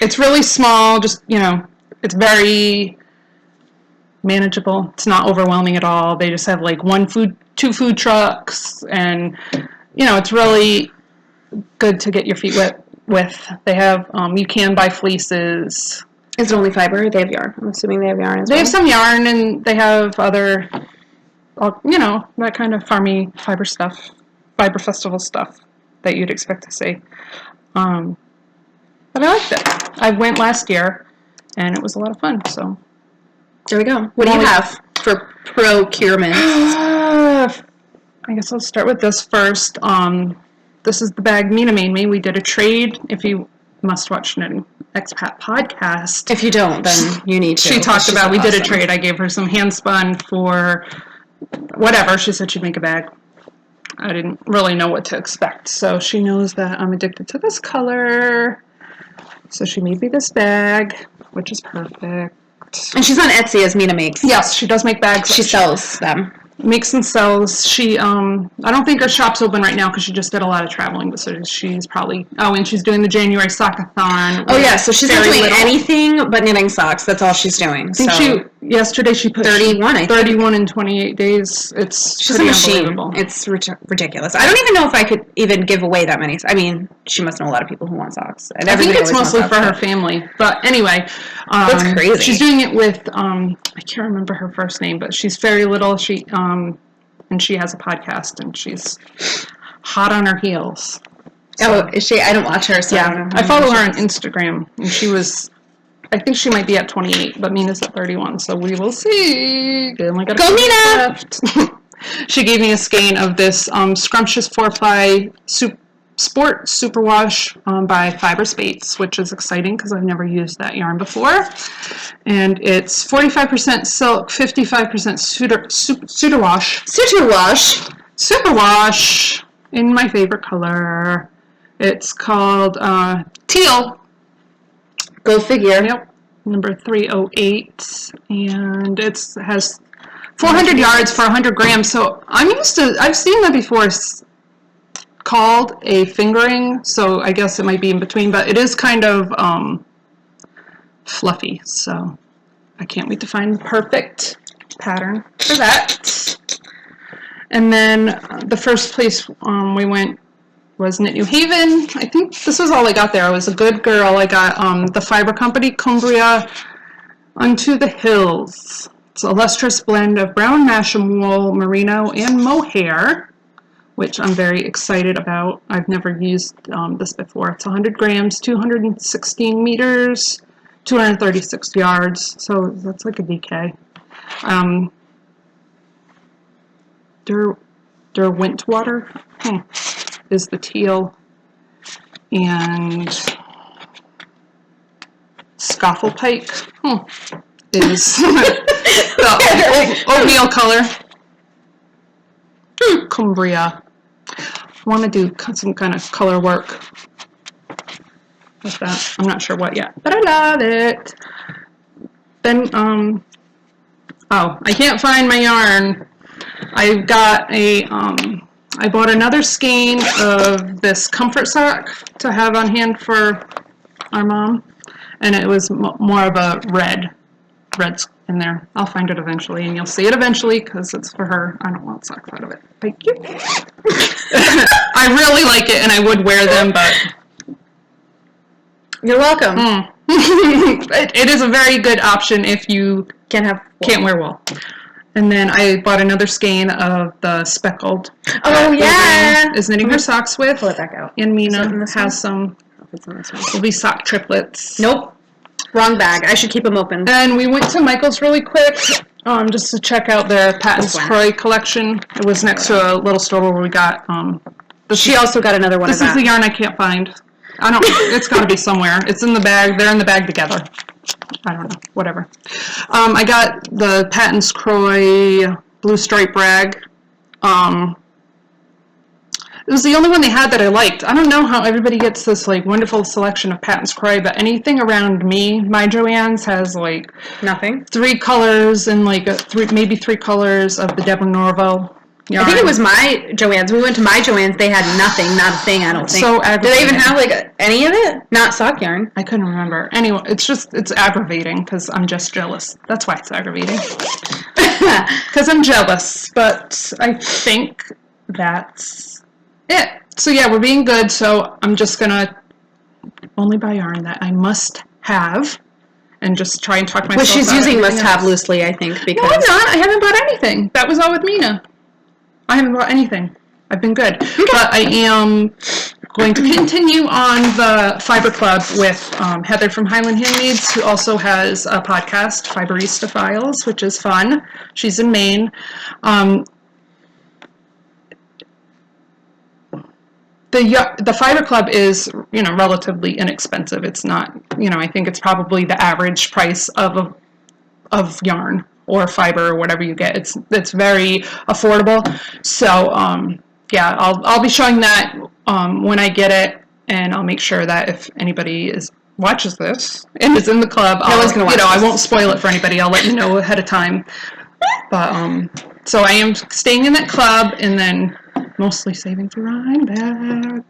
S2: It's really small, just, it's very manageable. It's not overwhelming at all. They just have, like, 2 food trucks, and, it's really good to get your feet wet with. They have, you can buy fleeces.
S1: Is it only fiber? Or they have yarn. I'm assuming they have yarn as well.
S2: They have some yarn, and they have other, that kind of farmy fiber stuff, fiber festival stuff that you'd expect to see. But I liked it. I went last year, and it was a lot of fun. So
S1: there we go. What do you have for procurement?
S2: I guess I'll start with this first. This is the bag Mina made me. We did a trade. If you must watch an expat podcast.
S1: If you don't, then you need to.
S2: She talked about, we did a trade. I gave her some hand spun for whatever. She said she'd make a bag. I didn't really know what to expect. So she knows that I'm addicted to this color. So she made me this bag, which is perfect.
S1: And she's on Etsy as Mina Makes.
S2: Yes, she does make bags.
S1: She sells them.
S2: Makes and sells. She, I don't think her shop's open right now because she just did a lot of traveling, but so she's probably, and she's doing the January Sockathon.
S1: Oh yeah, so she's not doing anything but knitting socks. That's all she's doing.
S2: I think yesterday she put
S1: 31, I think.
S2: 31 in 28 days. She's
S1: a machine. It's ridiculous. I don't even know if I could even give away that many. I mean, she must know a lot of people who want socks. And
S2: I think it's mostly for her family. But anyway.
S1: That's crazy.
S2: She's doing it with, I can't remember her first name, but she's very little. And she has a podcast, and she's hot on her heels.
S1: So, oh, is she? I don't watch her, so
S2: yeah. I follow her on Instagram, and I think she might be at 28, but Mina's at 31, so we will see.
S1: Go, Mina!
S2: She gave me a skein of this scrumptious 4-ply sport superwash by Fiber Spates, which is exciting because I've never used that yarn before. And it's 45% silk, 55% superwash in my favorite color. It's called teal.
S1: Go figure.
S2: Yep, number 308, and it has 400 yards for 100 grams. So I've seen that before. It's called a fingering, so I guess it might be in between, but it is kind of fluffy. So I can't wait to find the perfect pattern for that. And then the first place we went was Knit New Haven. I think this was all I got there. I was a good girl. I got the Fiber Company Cumbria Unto the Hills. It's a lustrous blend of brown Masham wool, merino, and mohair, which I'm very excited about. I've never used this before. It's 100 grams, 216 meters, 236 yards, so that's like a DK. Derwentwater is the teal, and Scofflepike is the oatmeal color. Cumbria. I want to do some kind of color work with that. I'm not sure what yet, but I love it. Then, I can't find my yarn. I got I bought another skein of this comfort sock to have on hand for our mom, and it was more of a red's in there. I'll find it eventually, and you'll see it eventually because it's for her. I don't want socks out of it. Thank you. I really like it, and I would wear them, but
S1: you're welcome.
S2: It is a very good option if you can't wear wool. And then I bought another skein of the speckled.
S1: Oh yeah,
S2: is knitting her socks with.
S1: Pull it back out.
S2: And Mina has some. Will be sock triplets.
S1: Nope. Wrong bag. I should keep them open.
S2: And we went to Michael's really quick, just to check out their Patton's Croy collection. It was next to a little store where we got.
S1: She also got another one.
S2: This is the yarn I can't find. It's got to be somewhere. It's in the bag. They're in the bag together. I don't know. Whatever. I got the Patton's Croy blue stripe rag. It was the only one they had that I liked. I don't know how everybody gets this like wonderful selection of Patton's Croy, but anything around me, my Joann's has like
S1: nothing.
S2: 3 colors and like maybe 3 colors of the Deborah Norville yarn.
S1: I think it was my Joann's. We went to my Joann's. They had nothing, not a thing. I don't think.
S2: So
S1: aggravating. Do they even have like any of it? Not sock yarn.
S2: I couldn't remember. Anyway, it's aggravating because I'm just jealous. That's why it's aggravating. Because I'm jealous. But I think that's it. So yeah, we're being good. So I'm just gonna only buy yarn that I must have and just try and talk myself
S1: Which she's
S2: out of
S1: using
S2: everything
S1: must-have
S2: else.
S1: loosely, I think, because...
S2: No, I'm not. I haven't bought anything. That was all with Mina. I haven't bought anything. I've been good. Okay. But I am going to continue on the Fiber Club with Heather from Highland Handmaids, who also has a podcast, Fiberista Files, which is fun. She's in Maine. The Fiber Club is, relatively inexpensive. It's not, I think it's probably the average price of yarn or fiber or whatever you get. It's very affordable. So, I'll be showing that when I get it, and I'll make sure that if anybody watches this and is in the club,
S1: no one's gonna watch
S2: I won't spoil it for anybody. I'll let you know ahead of time. But so I am staying in that club, and then mostly saving for Rhinebeck.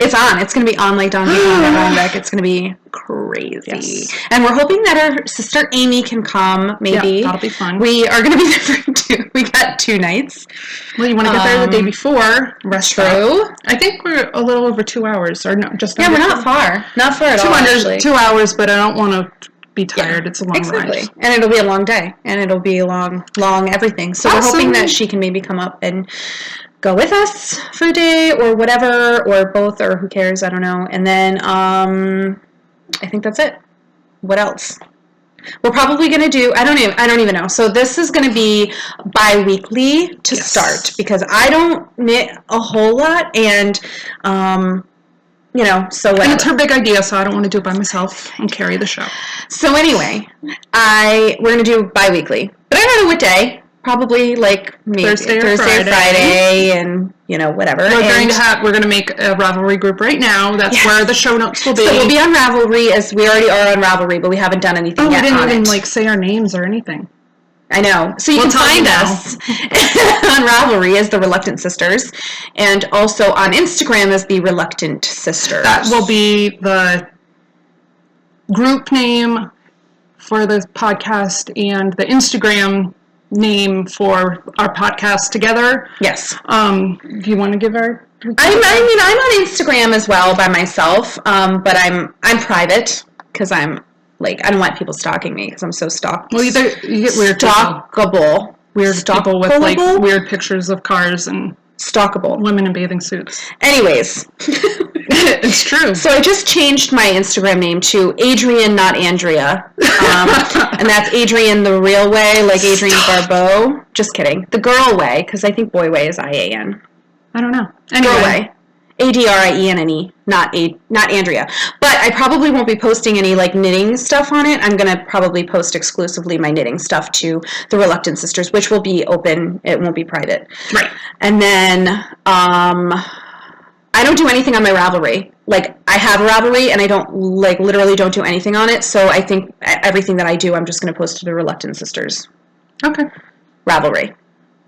S1: It's on. It's going to be on like Donkey Kong at Rhinebeck. It's going to be crazy. Yes. And we're hoping that our sister Amy can come, maybe.
S2: Yeah, that'll be fun.
S1: We are going to be there for 2. We got 2 nights.
S2: Well, you want to get there the day before.
S1: True.
S2: I think we're a little over 2 hours. Or no, just
S1: we're not far. Not far at all, actually.
S2: 2 hours, but I don't want to be tired. It's a long ride.
S1: And it'll be a long day. And it'll be a long everything. So we're hoping that she can maybe come up and go with us for a day or whatever, or both, or who cares, I don't know. And then I think that's it. What else? We're probably going to do, I don't even know. So this is going to be bi-weekly to start, because I don't knit a whole lot, and so whatever.
S2: And it's her big idea, so I don't want to do it by myself and carry the show.
S1: So anyway, we're going to do bi-weekly, but I don't know what day. Probably like maybe Thursday or Friday, and whatever.
S2: We're going to make a Ravelry group right now. That's where the show notes will be.
S1: So we'll be on Ravelry, as we already are on Ravelry, but we haven't done anything yet.
S2: We didn't even say our names or anything.
S1: I know. So you can find us on Ravelry as the Reluctant Sisters, and also on Instagram as the Reluctant Sisters.
S2: That will be the group name for the podcast and the Instagram name for our podcast together.
S1: Yes.
S2: Do you want to give our...
S1: I'm on Instagram as well by myself, but I'm private, because I'm like, I don't want people stalking me, because I'm so stalked.
S2: Well, you get weird
S1: stalkable.
S2: Weird people with like weird pictures of cars and
S1: stalkable
S2: women in bathing suits.
S1: Anyways.
S2: It's true.
S1: So I just changed my Instagram name to Adrian, not Andrea. And that's Adrian the real way, like Adrian Barbeau. Just kidding. The girl way, because I think boy way is IAN.
S2: I don't know. Anyway.
S1: Girl way. ADRIENNE, not Andrea. But I probably won't be posting any like knitting stuff on it. I'm going to probably post exclusively my knitting stuff to the Reluctant Sisters, which will be open. It won't be private.
S2: Right.
S1: And then I don't do anything on my Ravelry. Like, I have a Ravelry, and I don't, like, literally don't do anything on it. So I think everything that I do, I'm just going to post to the Reluctant Sisters.
S2: Okay.
S1: Ravelry.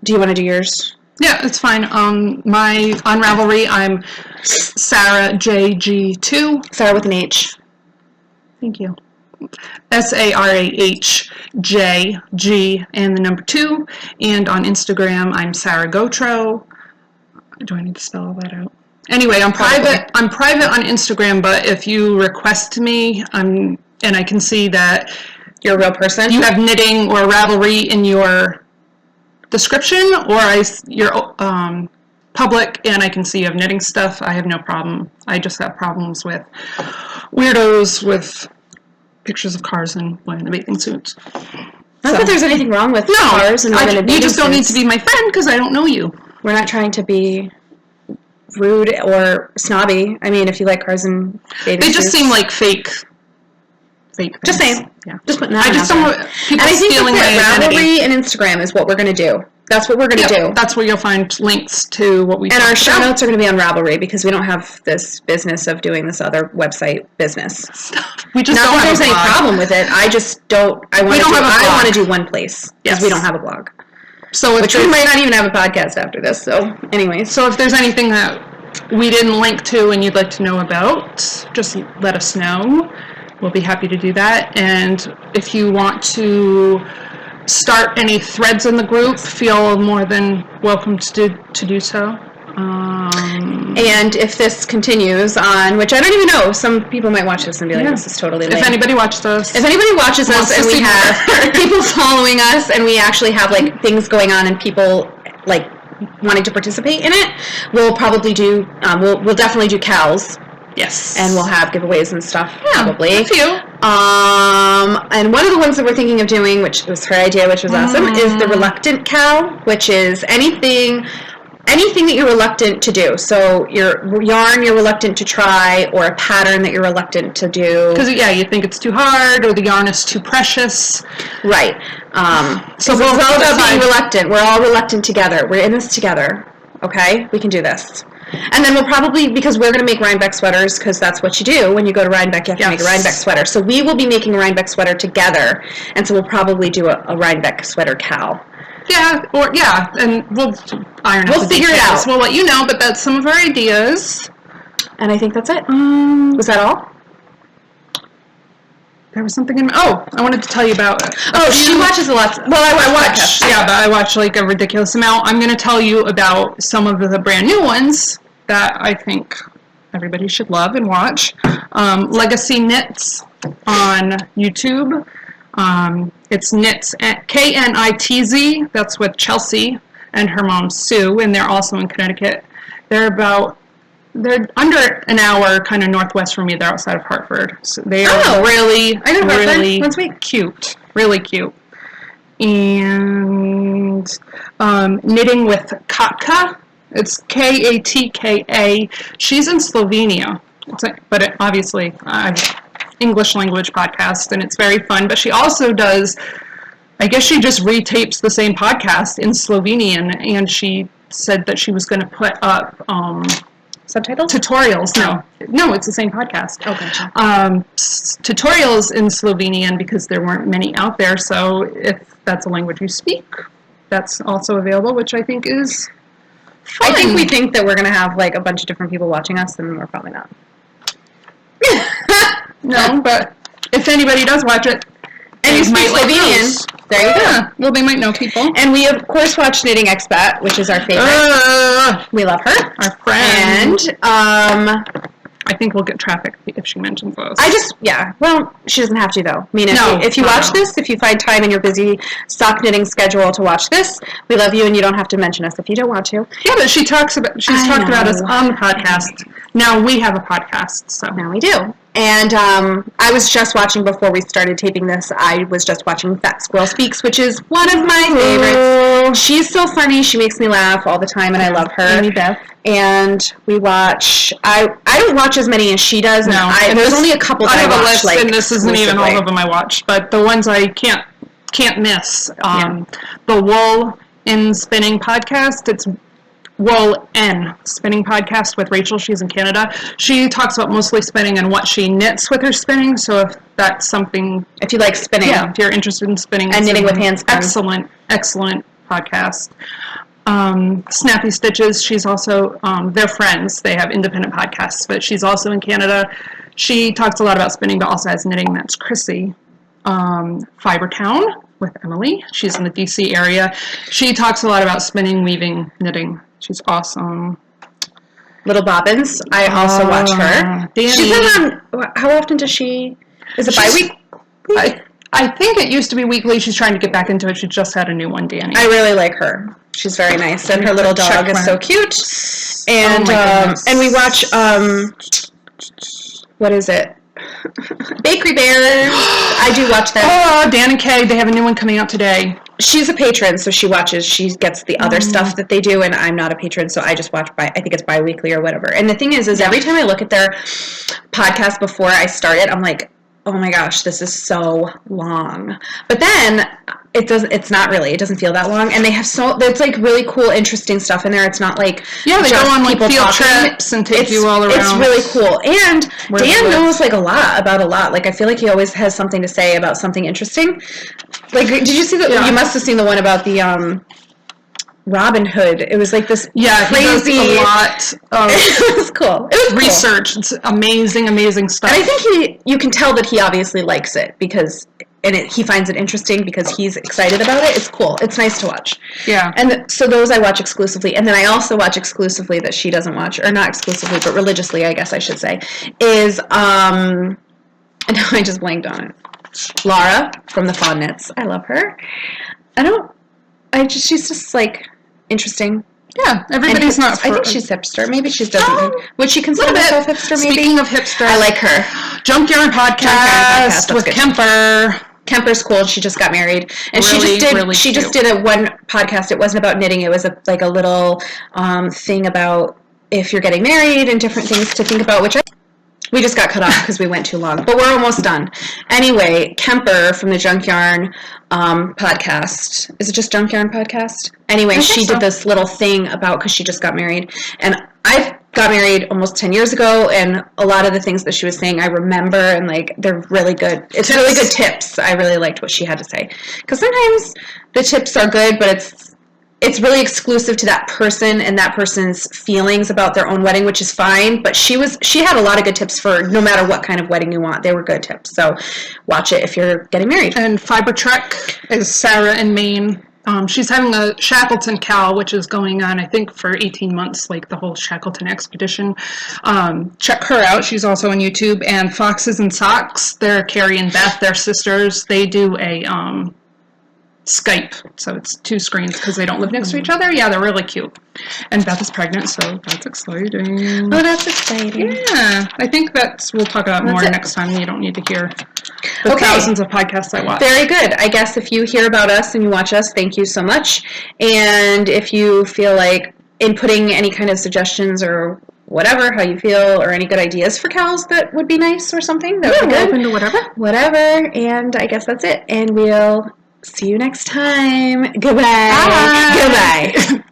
S1: Do you want to do yours?
S2: Yeah, it's fine. On Ravelry, I'm Sarah JG2.
S1: Sarah with an H.
S2: Thank you. SARAHJG and the number 2. And on Instagram, I'm Sarah Gotro. Do I need to spell all that out? Anyway, I'm private. I'm private on Instagram, but if you request me, and I can see that
S1: you're a real person,
S2: you have knitting or Ravelry in your description, or you're public, and I can see you have knitting stuff, I have no problem. I just have problems with weirdos with pictures of cars and wearing the bathing suits.
S1: Not that there's anything wrong with cars and wearing the bathing suits.
S2: You just don't need to be my friend because I don't know you.
S1: We're not trying to be rude or snobby. I mean, if you like cars and bathing suits.
S2: They just seem like fake things.
S1: Just saying.
S2: Yeah.
S1: Just putting that
S2: I just don't want people stealing my identity.
S1: Ravelry and Instagram is what we're going to do. That's what we're going to do.
S2: That's where you'll find links to what we
S1: And our show notes are going to be on Ravelry, because we don't have this business of doing this other website business.
S2: We just
S1: not
S2: don't
S1: that
S2: have
S1: there's any problem with it. I just don't. I want to do one place, because we don't have a blog.
S2: So
S1: which we might not even have a podcast after this. So anyways.
S2: So if there's anything that we didn't link to and you'd like to know about, just let us know. We'll be happy to do that. And if you want to start any threads in the group, feel more than welcome to do so.
S1: And if this continues on, which I don't even know, some people might watch this and be like, this is totally lame.
S2: If anybody watches us
S1: and we have people following us and we actually have like things going on and people like wanting to participate in it, we'll probably do, we'll definitely do cows.
S2: Yes.
S1: And we'll have giveaways and stuff, probably.
S2: A few.
S1: And one of the ones that we're thinking of doing, which was her idea, which was awesome, is the reluctant cow, which is anything that you're reluctant to do. So your yarn you're reluctant to try, or a pattern that you're reluctant to do.
S2: Because, you think it's too hard, or the yarn is too precious.
S1: Right. So it's all about being reluctant. We're all reluctant together. We're in this together. Okay? We can do this. And then we'll probably, because we're going to make Rhinebeck sweaters, because that's what you do when you go to Rhinebeck, you have to make a Rhinebeck sweater. So we will be making a Rhinebeck sweater together, and so we'll probably do a Rhinebeck sweater cow.
S2: And we'll iron out
S1: We'll figure it out.
S2: We'll let you know, but that's some of our ideas.
S1: And I think that's it. Was that all?
S2: There was something in I wanted to tell you about...
S1: she watches a lot. Well, I watch.
S2: Yeah, but I watch like a ridiculous amount. I'm going to tell you about some of the brand new ones that I think everybody should love and watch. Legacy Knits on YouTube. It's Knits, Knitz. That's with Chelsea and her mom Sue, and they're also in Connecticut. They're under an hour kind of northwest from me. They're outside of Hartford. So they are really
S1: once a week.
S2: Cute. Really cute. And knitting with Katka. It's Katka. She's in Slovenia. But obviously, English language podcast, and it's very fun. But she also does, I guess she just retapes the same podcast in Slovenian, and she said that she was going to put up...
S1: subtitles?
S2: Tutorials. No, it's the same podcast.
S1: Okay.
S2: Tutorials in Slovenian, because there weren't many out there. So if that's a language you speak, that's also available, which I think is fun.
S1: I think we think that we're going to have like a bunch of different people watching us, and we're probably not.
S2: No, but if anybody does watch it,
S1: and you speak Slovenian, there you go.
S2: Well, they might know people.
S1: And we, of course, watch Knitting Expat, which is our favorite. We love her.
S2: Our friend.
S1: And,
S2: I think we'll get traffic if she mentions those.
S1: Well, she doesn't have to, though. I mean, if you watch this, if you find time in your busy sock knitting schedule to watch this, we love you, and you don't have to mention us if you don't want to.
S2: Yeah, but she's talked about us on the podcast. Now we have a podcast, so.
S1: Now we do. And I was just watching, before we started taping this, I was just watching Fat Squirrel Speaks, which is one of my favorites. She's so funny. She makes me laugh all the time, and I love her.
S2: Amy Beth.
S1: And we watch, I don't watch as many as she does.
S2: No.
S1: And there's only a couple that I watch.
S2: I have a list, and this isn't even all of them I watch, but the ones I can't miss. The Wool in Spinning podcast, it's Wool N Spinning podcast with Rachel. She's in Canada. She talks about mostly spinning and what she knits with her spinning. So if that's something,
S1: if you like spinning,
S2: if you're interested in spinning
S1: and knitting with hand spin,
S2: excellent podcast. Snappy Stitches. She's also they're friends. They have independent podcasts, but she's also in Canada. She talks a lot about spinning, but also has knitting. That's Chrissy. Fiber Town with Emily. She's in the DC area. She talks a lot about spinning, weaving, knitting. She's awesome.
S1: Little Bobbins. I also watch her.
S2: Danny.
S1: She's been on, how often does she, is it bi-week?
S2: I think it used to be weekly. She's trying to get back into it. She just had a new one, Danny.
S1: I really like her. She's very nice. And her little dog is so cute. And and we watch, what is it? Bakery Bears. I do watch that.
S2: Oh, Dan and Kay, they have a new one coming out today.
S1: She's a patron, so she gets the other stuff that they do, and I'm not a patron, so I just watch I think it's bi-weekly or whatever. And the thing is every time I look at their podcast before I start it, I'm like, oh my gosh, this is so long. But then it doesn't feel that long, and they have it's like really cool, interesting stuff in there. It's not like
S2: they go on like field trips and take you all around.
S1: It's really cool. And Dan knows like a lot about a lot. Like I feel like he always has something to say about something interesting. Like, did you see that? Yeah. You must have seen the one about the Robin Hood. It was like this
S2: Yeah,
S1: crazy.
S2: he does a lot of
S1: It was cool. It was
S2: research.
S1: Cool.
S2: It's amazing stuff.
S1: And I think you can tell that he obviously likes it because, he finds it interesting because he's excited about it. It's cool. It's nice to watch.
S2: Yeah.
S1: And so those I watch exclusively. And then I also watch exclusively that she doesn't watch, or not exclusively, but religiously, I guess I should say, is, and I just blanked on it. Laura from the Fondnets. I love her. She's just like interesting.
S2: Yeah, everybody's not.
S1: I think she's hipster. Maybe she doesn't. Would she consider herself hipster? Maybe.
S2: Speaking of hipster,
S1: I like her.
S2: Junkyard Podcast with Kemper.
S1: Kemper's cool. She just got married, and
S2: really
S1: she just did a one podcast. It wasn't about knitting. It was like a little thing about if you're getting married and different things to think about, which we just got cut off because we went too long, but we're almost done. Anyway, Kemper from the Junk Yarn podcast. Is it just Junk Yarn podcast? Anyway, she did this little thing about, because she just got married, and I got married almost 10 years ago, and a lot of the things that she was saying I remember, and like they're really good. It's really good tips. I really liked what she had to say, because sometimes the tips are good, but it's really exclusive to that person and that person's feelings about their own wedding, which is fine. But she had a lot of good tips for no matter what kind of wedding you want. They were good tips. So watch it if you're getting married. And
S2: Fiber Trek is Sarah in Maine. She's having a Shackleton Cal, which is going on, I think, for 18 months, like the whole Shackleton expedition. Check her out. She's also on YouTube. And Foxes and Socks, they're Carrie and Beth, they're sisters. They do a Skype, so it's two screens because they don't live next to each other. Yeah, they're really cute. And Beth is pregnant, so that's exciting.
S1: Oh, that's exciting.
S2: Yeah, I think we'll talk about more next time. You don't need to hear the thousands of podcasts I watch.
S1: Very good. I guess if you hear about us and you watch us, thank you so much. And if you feel like inputting any kind of suggestions or whatever, how you feel, or any good ideas for cows that would be nice or something, that would be good.
S2: Open to whatever.
S1: Whatever. And I guess that's it. And we'll see you next time. Goodbye.
S2: Bye.
S1: Goodbye.